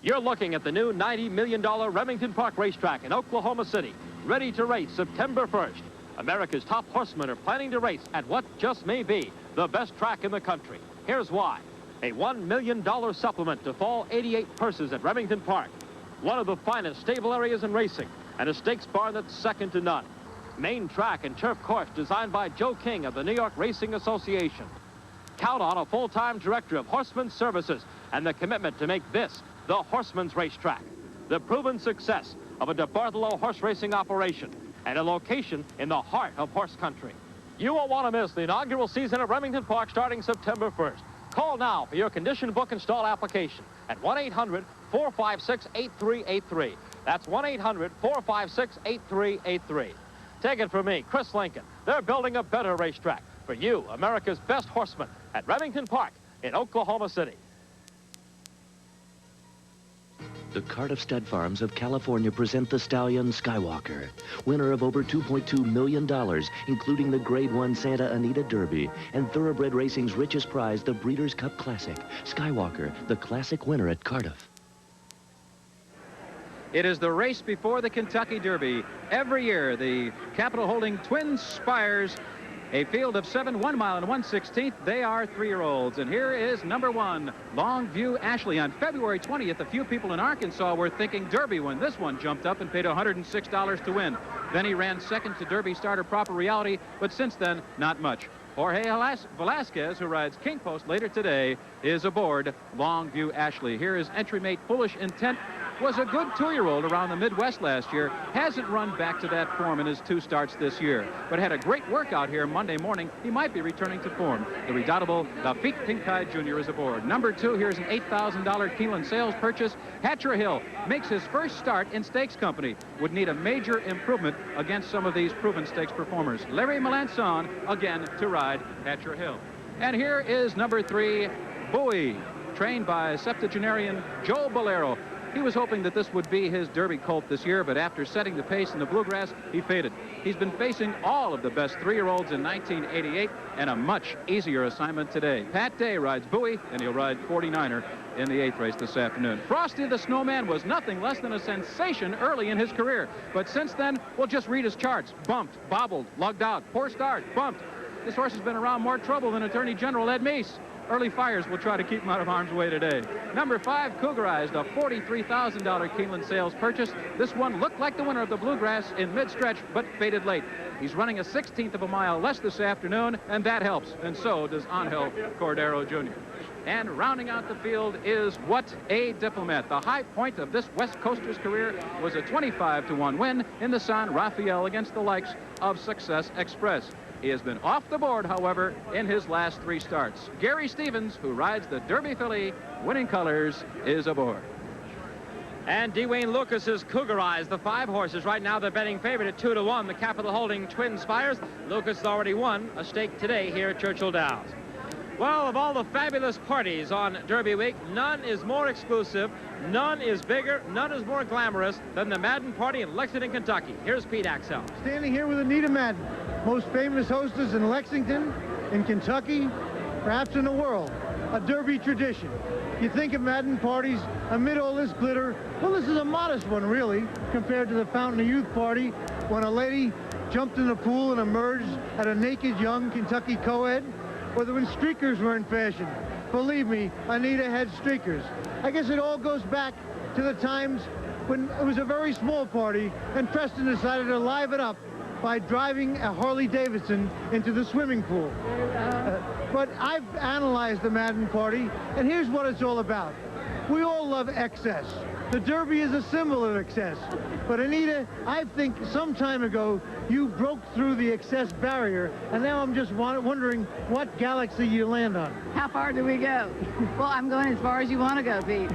You're looking at the new $90 million Remington Park racetrack in Oklahoma City, ready to race September 1st. America's top horsemen are planning to race at what just may be the best track in the country. Here's why. A $1 million supplement to fall 88 purses at Remington Park. One of the finest stable areas in racing, and a stakes barn that's second to none. Main track and turf course designed by Joe King of the New York Racing Association. Count on a full-time director of Horsemen's Services and the commitment to make this the Horseman's Racetrack. The proven success of a DeBartolo horse racing operation and a location in the heart of horse country. You won't want to miss the inaugural season at Remington Park starting September 1st. Call now for your condition book install application at 1-800-456-8383. That's 1-800-456-8383. Take it from me, Chris Lincoln. They're building a better racetrack for you, America's best horsemen, at Remington Park in Oklahoma City. The Cardiff Stud Farms of California present the stallion Skywalker, winner of over $2.2 million, including the Grade 1 Santa Anita Derby and Thoroughbred Racing's richest prize, the Breeders' Cup Classic. Skywalker, the classic winner at Cardiff. It is the race before the Kentucky Derby. Every year, the Capitol holding Twin Spires, a field of 7, 1 mile and 1/16. They are 3-year-olds. And here is number 1, Longview Ashley. On February 20th, a few people in Arkansas were thinking Derby when this one jumped up and paid $106 to win. Then he ran second to Derby starter Proper Reality, but since then, not much. Jorge Velasquez, who rides King Post later today, is aboard Longview Ashley. Here is entry mate Foolish Intent. Was a good 2-year-old around the Midwest last year. Hasn't run back to that form in his 2 starts this year, but had a great workout here Monday morning. He might be returning to form. The redoubtable Lafitte Pinkeye Jr. is aboard. Number 2, here's an $8,000 Keeneland sales purchase. Hatcher Hill makes his first start in stakes company. Would need a major improvement against some of these proven stakes performers. Larry Melanson again to ride Hatcher Hill. And here is number 3, Bowie, trained by septuagenarian Joe Bolero. He was hoping that this would be his Derby colt this year, but after setting the pace in the Bluegrass, he faded. He's been facing all of the best 3-year-olds in 1988 and a much easier assignment today. Pat Day rides Bowie, and he'll ride 49er in the 8th race this afternoon. Frosty the Snowman was nothing less than a sensation early in his career, but since then, we'll just read his charts. Bumped, bobbled, lugged out, poor start, bumped. This horse has been around more trouble than Attorney General Ed Meese. Early fires will try to keep him out of harm's way today. Number 5, Cougarized, a $43,000 Keeneland sales purchase. This one looked like the winner of the Bluegrass in mid-stretch, but faded late. He's running a 1/16 of a mile less this afternoon, and that helps. And so does Angel Cordero Jr. And rounding out the field is What a Diplomat. The high point of this West Coaster's career was a 25-1 win in the San Rafael against the likes of Success Express. He has been off the board, however, in his last 3 starts. Gary Stevens, who rides the Derby filly, winning colors, is aboard. And Dwayne Lucas is Cougarized. The 5 horses right now, they're betting favorite at 2-1. The Capitol holding Twin Spires. Lucas has already won a stake today here at Churchill Downs. Well, of all the fabulous parties on Derby Week, none is more exclusive, none is bigger, none is more glamorous than the Madden Party in Lexington, Kentucky. Here's Pete Axel. Standing here with Anita Madden, most famous hostess in Lexington, in Kentucky, perhaps in the world. A Derby tradition. You think of Madden parties amid all this glitter. Well, this is a modest one, really, compared to the Fountain of Youth party when a lady jumped in the pool and emerged at a naked young Kentucky co-ed, or when streakers were in fashion. Believe me, Anita had streakers. I guess it all goes back to the times when it was a very small party and Preston decided to liven it up by driving a Harley Davidson into the swimming pool. But I've analyzed the Madden party, and here's what it's all about. We all love excess. The Derby is a symbol of excess. But Anita, I think some time ago, you broke through the excess barrier, and now I'm just wondering what galaxy you land on. How far do we go? Well, I'm going as far as you want to go, Pete.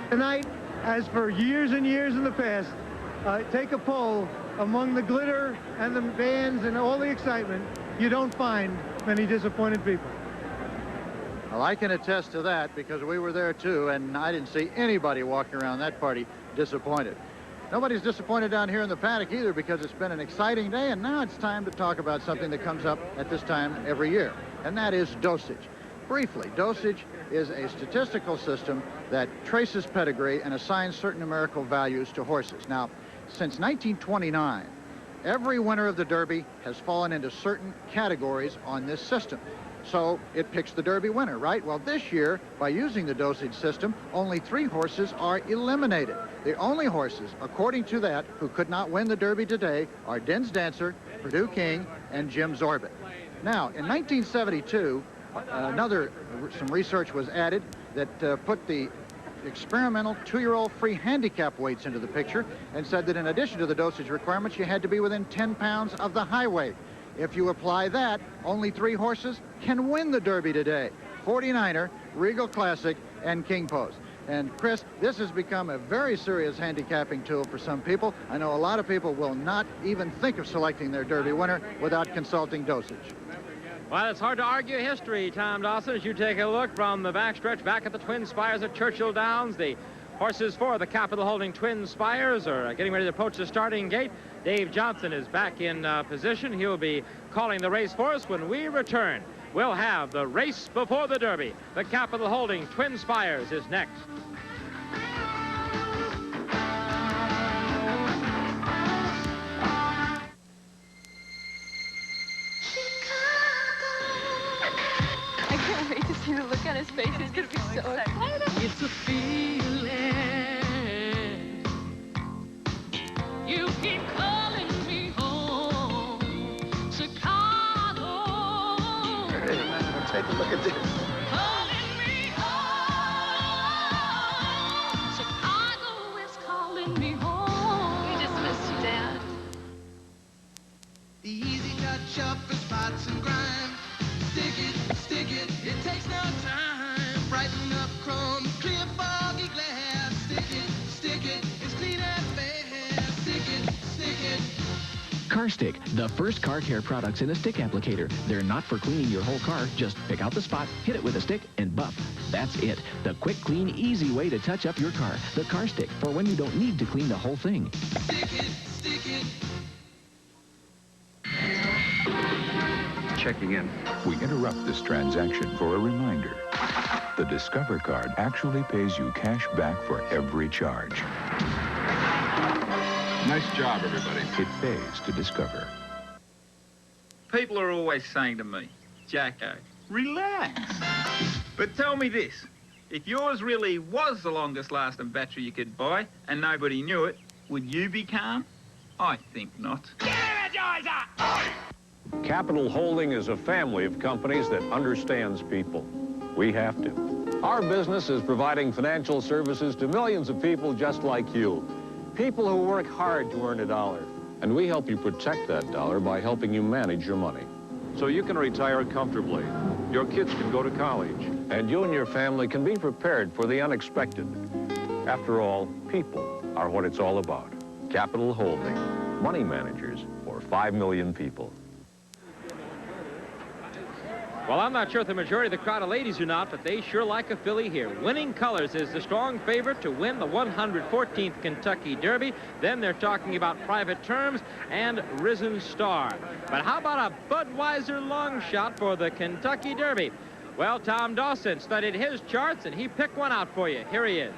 Tonight, as for years and years in the past, take a poll among the glitter and the bands and all the excitement, you don't find many disappointed people. Well, I can attest to that because we were there too, and I didn't see anybody walking around that party disappointed. Nobody's disappointed down here in the paddock either because it's been an exciting day, and now it's time to talk about something that comes up at this time every year, and that is dosage. Briefly, dosage is a statistical system that traces pedigree and assigns certain numerical values to horses. Now, since 1929, Every winner of the Derby has fallen into certain categories on this system. So it picks the Derby winner, right? Well, this year, by using the dosage system, only 3 horses are eliminated. The only horses, according to that, who could not win the Derby today are Den's Dancer, Purdue King, and Jim's Orbit. Now, in 1972, some research was added that put the experimental 2-year-old free handicap weights into the picture and said that in addition to the dosage requirements, you had to be within 10 pounds of the high weight. If you apply that, only 3 horses can win the Derby today: 49er, Regal Classic, and King Post. And Chris, this has become a very serious handicapping tool for some people. I know a lot of people will not even think of selecting their Derby winner without consulting dosage. Well, it's hard to argue history, Tom Dawson, as you take a look from the backstretch back at the Twin Spires at Churchill Downs. The horses for the Capital Holding Twin Spires are getting ready to approach the starting gate. Dave Johnson is back in position. He'll be calling the race for us when we return. We'll have the race before the Derby. The Capital Holding Twin Spires is next. I can't wait to see the look on his face. He's going to be so excited. It's a feeling. You keep calling me home, Chicago. Take a look at this. Calling me home. Chicago is calling me home. We just missed you, Dad. The easy touch up for spots and grime. Stick it, it takes no time. Brighten up chrome, clear foggy glass. Stick it, it's clean and fair. Stick it. Car Stick, the first car care products in a stick applicator. They're not for cleaning your whole car. Just pick out the spot, hit it with a stick, and buff. That's it. The quick, clean, easy way to touch up your car. The Car Stick, for when you don't need to clean the whole thing. Stick it. Checking in. We interrupt this transaction for a reminder. The Discover card actually pays you cash back for every charge. Nice job, everybody. It pays to Discover. People are always saying to me, Jacko, relax. But tell me this, if yours really was the longest lasting battery you could buy and nobody knew it, would you be calm? I think not. Capital Holding is a family of companies that understands people. We have to. Our business is providing financial services to millions of people just like you. People who work hard to earn a dollar. And we help you protect that dollar by helping you manage your money. So you can retire comfortably. Your kids can go to college. And you and your family can be prepared for the unexpected. After all, people are what it's all about. Capital Holding. Money managers for 5 million people. Well, I'm not sure if the majority of the crowd are ladies or not, but they sure like a filly here. Winning Colors is the strong favorite to win the 114th Kentucky Derby. Then they're talking about Private Terms and Risen Star. But how about a Budweiser long shot for the Kentucky Derby? Well, Tom Dawson studied his charts, and he picked one out for you. Here he is.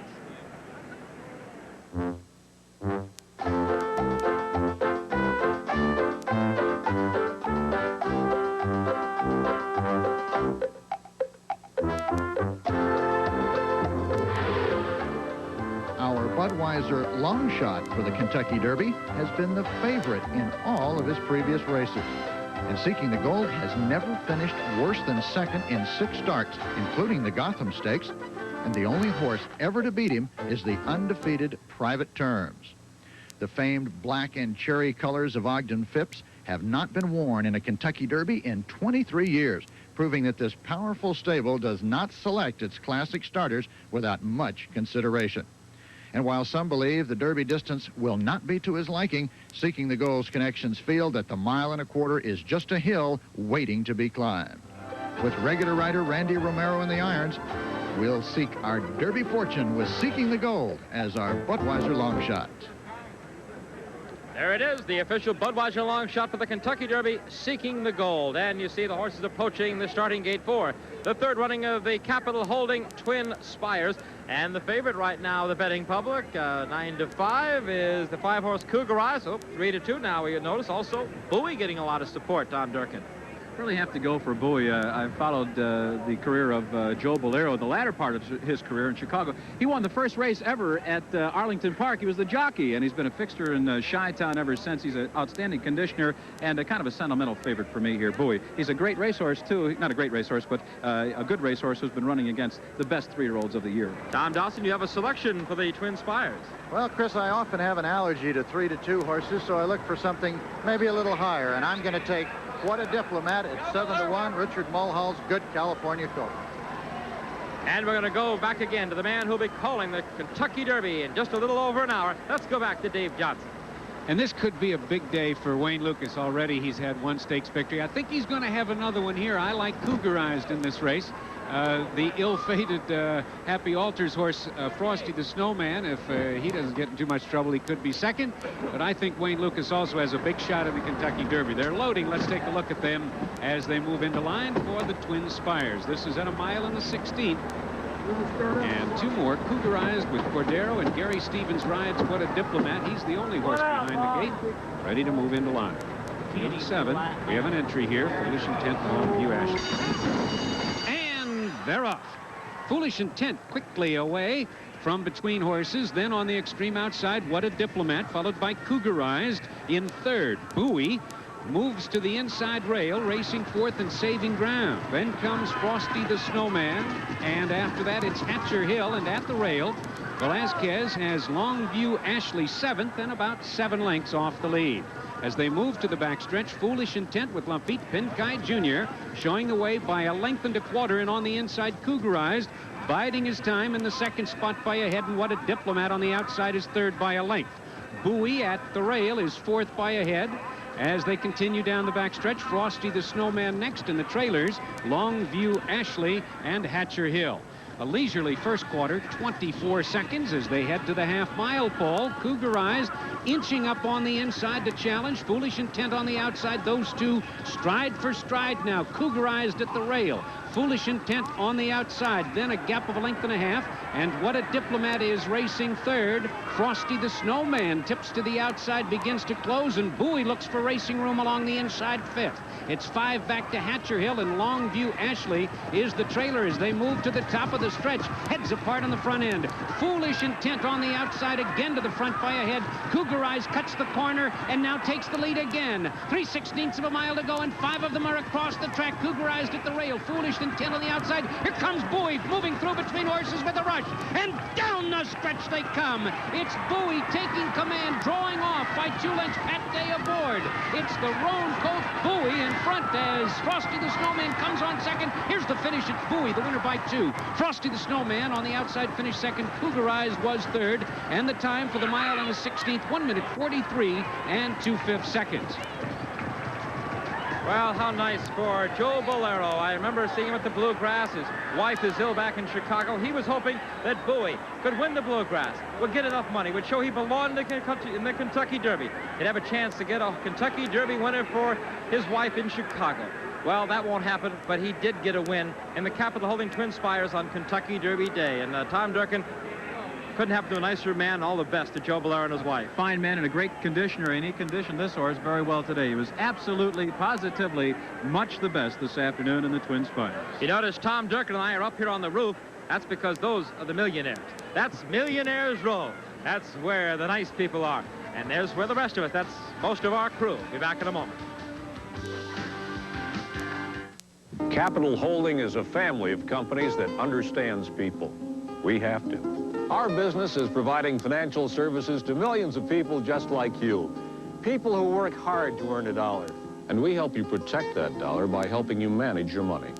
Budweiser long shot for the Kentucky Derby has been the favorite in all of his previous races. And Seeking the Gold has never finished worse than second in 6 starts, including the Gotham Stakes. And the only horse ever to beat him is the undefeated Private Terms. The famed black and cherry colors of Ogden Phipps have not been worn in a Kentucky Derby in 23 years, proving that this powerful stable does not select its classic starters without much consideration. And while some believe the Derby distance will not be to his liking, Seeking the Gold's connections feel that the 1.25 miles is just a hill waiting to be climbed. With regular rider Randy Romero in the irons, we'll seek our Derby fortune with Seeking the Gold as our Budweiser long shot. There it is, the official Budweiser long shot for the Kentucky Derby, seeking the gold. And you see the horses approaching the starting gate for the third running of the Capital Holding Twin Spires. And the favorite right now, the betting public, 9-5, is the 5-horse Cougar Eyes. Oh, 3-2 now, you notice. Also, Bowie getting a lot of support, Tom Durkin. Really have to go for Bowie. I've followed the career of Joe Bolero, the latter part of his career in Chicago. He won the first race ever at Arlington Park. He was the jockey, and he's been a fixture in Chi-Town ever since. He's an outstanding conditioner and a kind of a sentimental favorite for me here, Bowie. He's a great racehorse, too. Not a great racehorse, but a good racehorse who's been running against the best 3-year-olds of the year. Tom Dawson, you have a selection for the Twin Spires. Well, Chris, I often have an allergy to 3-2 horses, so I look for something maybe a little higher, and I'm going to take What a Diplomat at 7-1, Richard Mulhall's Good California Colt. And we're going to go back again to the man who'll be calling the Kentucky Derby in just a little over an hour. Let's go back to Dave Johnson. And this could be a big day for Wayne Lucas already. He's had one stakes victory. I think he's going to have another one here. I like Cougarized in this race. The ill-fated Happy Alters horse, Frosty the Snowman, if he doesn't get in too much trouble, he could be second. But I think Wayne Lucas also has a big shot in the Kentucky Derby. They're loading. Let's take a look at them as they move into line for the Twin Spires. This is at 1 mile and the 16th. And 2 more, Cougarized with Cordero, and Gary Stevens rides What a Diplomat. He's the only horse behind the gate, ready to move into line. 87, we have an entry here. Foolish Intent, Longview, Ashley. And they're off. Foolish Intent quickly away from between horses. Then on the extreme outside, What a Diplomat, followed by Cougarized in third. Bowie moves to the inside rail, racing fourth and saving ground. Then comes Frosty the Snowman, and after that it's Hatcher Hill, and at the rail, Velazquez has Longview Ashley 7th and about 7 lengths off the lead. As they move to the backstretch, Foolish Intent with Lafitte Pinkai Jr. showing the way by 1 1/4 and on the inside Cougarized, biding his time in the second spot by a head, and What a Diplomat on the outside is third by a length. Bowie at the rail is fourth by a head. As they continue down the backstretch, Frosty the Snowman next in the trailers, Longview Ashley and Hatcher Hill. A leisurely first quarter, 24 seconds as they head to the half-mile pole. Cougarized inching up on the inside to challenge. Foolish Intent on the outside. Those two stride for stride now. Cougarized at the rail. Foolish Intent on the outside. Then a gap of 1.5 lengths. And What a Diplomat is racing third. Frosty the Snowman tips to the outside, begins to close, and Bowie looks for racing room along the inside fifth. It's 5 back to Hatcher Hill, and Longview Ashley is the trailer as they move to the top of the stretch. Heads apart on the front end. Foolish Intent on the outside again to the front by a head. Cougarized cuts the corner and now takes the lead again. 3/16 of a mile to go, and 5 of them are across the track. Cougarized at the rail. Foolish Intent on the outside. Here comes Bowie moving through between horses with a rush, and down the stretch they come. It's Bowie taking command, drawing off by 2 lengths. Pat Day aboard. It's the roan colt Bowie in front as Frosty the Snowman comes on second. Here's the finish. It's Bowie, the winner by 2. Frosty the Snowman on the outside finished second. Cougarized was third, and the time for the mile and the 16th, 1 minute 43 and 2/5 seconds. Well, how nice for Joe Bolero. I remember seeing him at the Bluegrass. His wife is ill back in Chicago. He was hoping that Bowie could win the Bluegrass, would get enough money, would show he belonged in the Kentucky Derby. He'd have a chance to get a Kentucky Derby winner for his wife in Chicago. Well, that won't happen, but he did get a win in the Capital Holding Twin Spires on Kentucky Derby Day. And Tom Durkin, couldn't happen to a nicer man. All the best to Joe Bolero and his wife. Fine man and a great conditioner, and he conditioned this horse very well today. He was absolutely, positively much the best this afternoon in the Twin Spires. You notice Tom Durkin and I are up here on the roof. That's because those are the millionaires. That's Millionaires Row. That's where the nice people are. And there's where the rest of us, that's most of our crew. Be back in a moment. Capital Holding is a family of companies that understands people. We have to. Our business is providing financial services to millions of people just like you. People who work hard to earn a dollar. And we help you protect that dollar by helping you manage your money.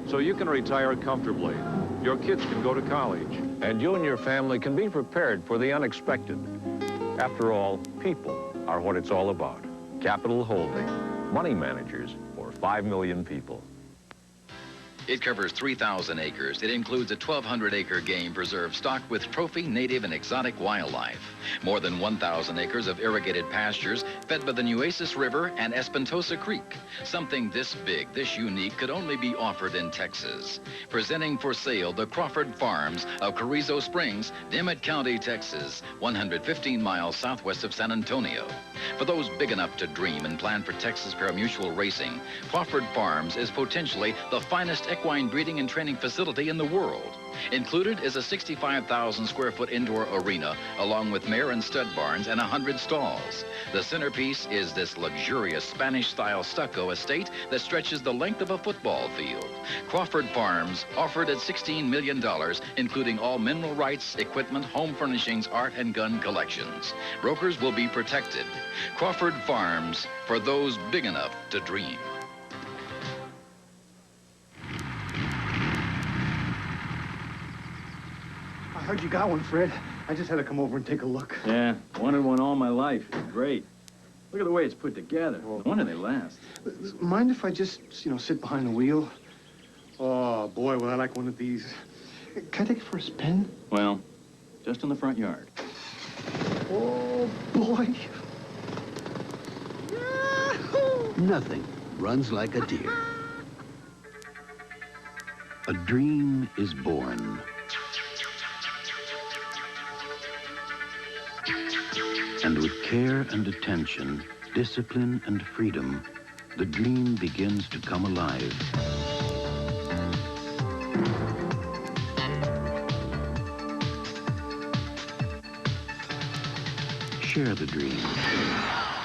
So you can retire comfortably. Your kids can go to college. And you and your family can be prepared for the unexpected. After all, people are what it's all about. Capital Holding, money managers for 5 million people. It covers 3,000 acres. It includes a 1,200-acre game preserve stocked with trophy, native, and exotic wildlife. More than 1,000 acres of irrigated pastures fed by the Nueces River and Espantosa Creek. Something this big, this unique, could only be offered in Texas. Presenting for sale the Crawford Farms of Carrizo Springs, Dimmitt County, Texas, 115 miles southwest of San Antonio. For those big enough to dream and plan for Texas pari-mutuel racing, Crawford Farms is potentially the finest equine breeding and training facility in the world. Included is a 65,000 square foot indoor arena, along with mare and stud barns and 100 stalls. The centerpiece is this luxurious Spanish-style stucco estate that stretches the length of a football field. Crawford Farms offered at $16 million, including all mineral rights, equipment, home furnishings, art, and gun collections. Brokers will be protected. Crawford Farms, for those big enough to dream. I heard you got one, Fred. I just had to come over and take a look. Yeah, wanted one all my life. Great. Look at the way it's put together. No wonder they last. Mind if I just, sit behind the wheel? Oh, boy, would I like one of these. Can I take it for a spin? Well, just in the front yard. Oh, boy. Nothing runs like a deer. A dream is born. And with care and attention, discipline and freedom, the dream begins to come alive. Share the dream.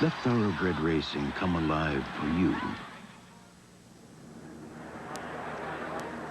Let thoroughbred racing come alive for you.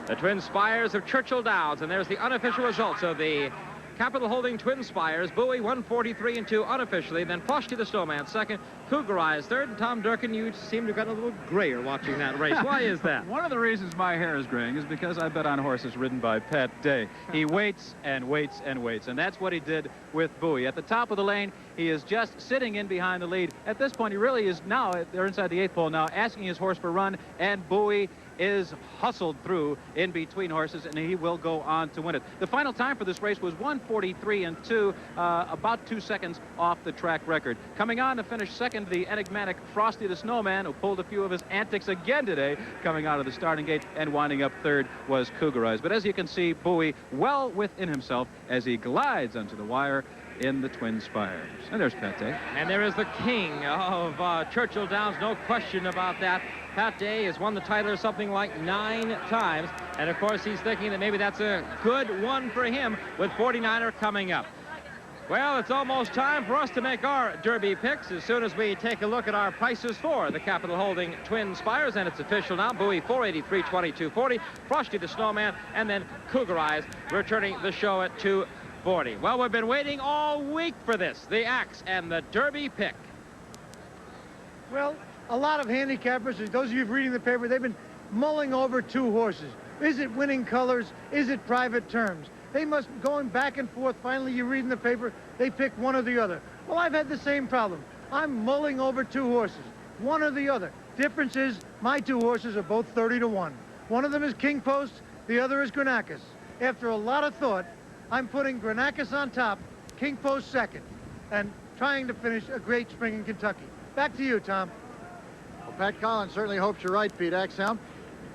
The Twin Spires of Churchill Downs, and there's the unofficial results of the Capital Holding Twin Spires. Bowie 143 and 2 unofficially, then Frosty the Snowman second, Cougar Eyes third, and Tom Durkin, you seem to have gotten a little grayer watching that race. Why is that? One of the reasons my hair is graying is because I bet on horses ridden by Pat Day. He waits and waits and waits, and that's what he did with Bowie. At the top of the lane, he is just sitting in behind the lead. At this point, he really is now, they're inside the 8th pole now, asking his horse for a run, and Bowie is hustled through in between horses, and he will go on to win it. The final time for this race was 1:43 and 2, about 2 seconds off the track record. Coming on to finish second, the enigmatic Frosty the Snowman, who pulled a few of his antics again today, coming out of the starting gate, and winding up third was Cougar Eyes. But as you can see, Bowie well within himself as he glides onto the wire in the Twin Spires. And there's Pat Day. And there is the king of Churchill Downs, no question about that. Pat Day has won the title something like 9 times. And, of course, he's thinking that maybe that's a good one for him with 49er coming up. Well, it's almost time for us to make our Derby picks as soon as we take a look at our prices for the Capital Holding Twin Spires. And it's official now. Bowie 483, 2240, Frosty the Snowman, and then Cougar Eyes returning the show at 240. Well, we've been waiting all week for this, the axe and the Derby pick. Well, a lot of handicappers, those of you reading the paper, they've been mulling over 2 horses. Is it Winning Colors? Is it Private Terms? They must be going back and forth. Finally, you read in the paper, they pick one or the other. Well, I've had the same problem. I'm mulling over 2 horses, one or the other. Difference is, my 2 horses are both 30-1. One of them is King Post, the other is Granacus. After a lot of thought, I'm putting Granacus on top, King Post second, and trying to finish a great spring in Kentucky. Back to you, Tom. Well, Pat Collins certainly hopes you're right, Pete Axel.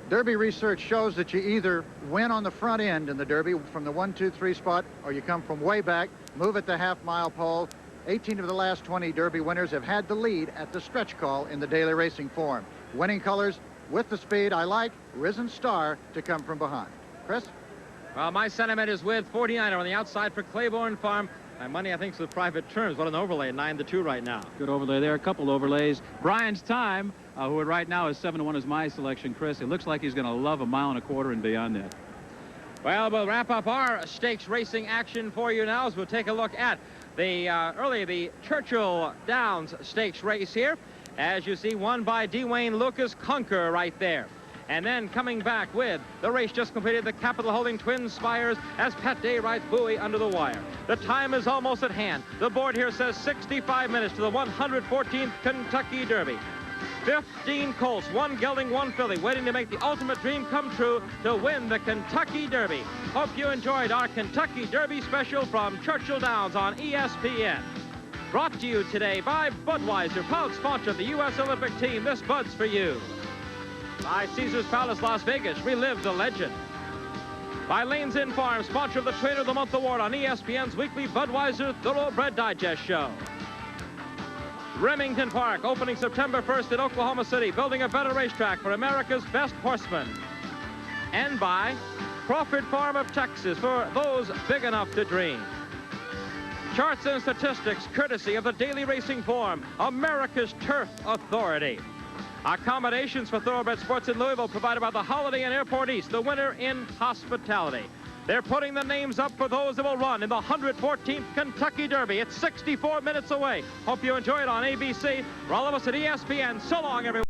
Derby research shows that you either win on the front end in the Derby from the 1, 2, 3 spot, or you come from way back, move at the half-mile pole. 18 of the last 20 Derby winners have had the lead at the stretch call in the daily racing form. Winning Colors with the speed I like, Risen Star to come from behind. Chris? Well, my sentiment is with 49er on the outside for Claiborne Farm. My money, I think, is with Private Terms. What an overlay, 9-2 right now. Good overlay there, a couple overlays. Brian's Time, who right now is 7-1, is my selection, Chris. It looks like he's going to love 1.25 miles and beyond that. Well, we'll wrap up our stakes racing action for you now as we'll take a look at the Churchill Downs stakes race here. As you see, won by Dwayne Lucas, Conquer right there. And then coming back with the race just completed, the Capital Holding Twin Spires as Pat Day rides Bowie under the wire. The time is almost at hand. The board here says 65 minutes to the 114th Kentucky Derby. 15 colts, 1 gelding, 1 filly, waiting to make the ultimate dream come true to win the Kentucky Derby. Hope you enjoyed our Kentucky Derby special from Churchill Downs on ESPN. Brought to you today by Budweiser, proud sponsor of the U.S. Olympic team. This Bud's for you. By Caesars Palace, Las Vegas, relive the legend. By Lanes Inn Farm, sponsor of the Trainer of the Month Award on ESPN's weekly Budweiser Thoroughbred Digest show. Remington Park, opening September 1st in Oklahoma City, building a better racetrack for America's best horsemen. And by Crawford Farm of Texas, for those big enough to dream. Charts and statistics courtesy of the Daily Racing Form, America's turf authority. Accommodations for thoroughbred sports in Louisville provided by the Holiday Inn Airport East, the winner in hospitality. They're putting the names up for those that will run in the 114th Kentucky Derby. It's 64 minutes away. Hope you enjoy it on ABC. For all of us at ESPN, so long, everyone.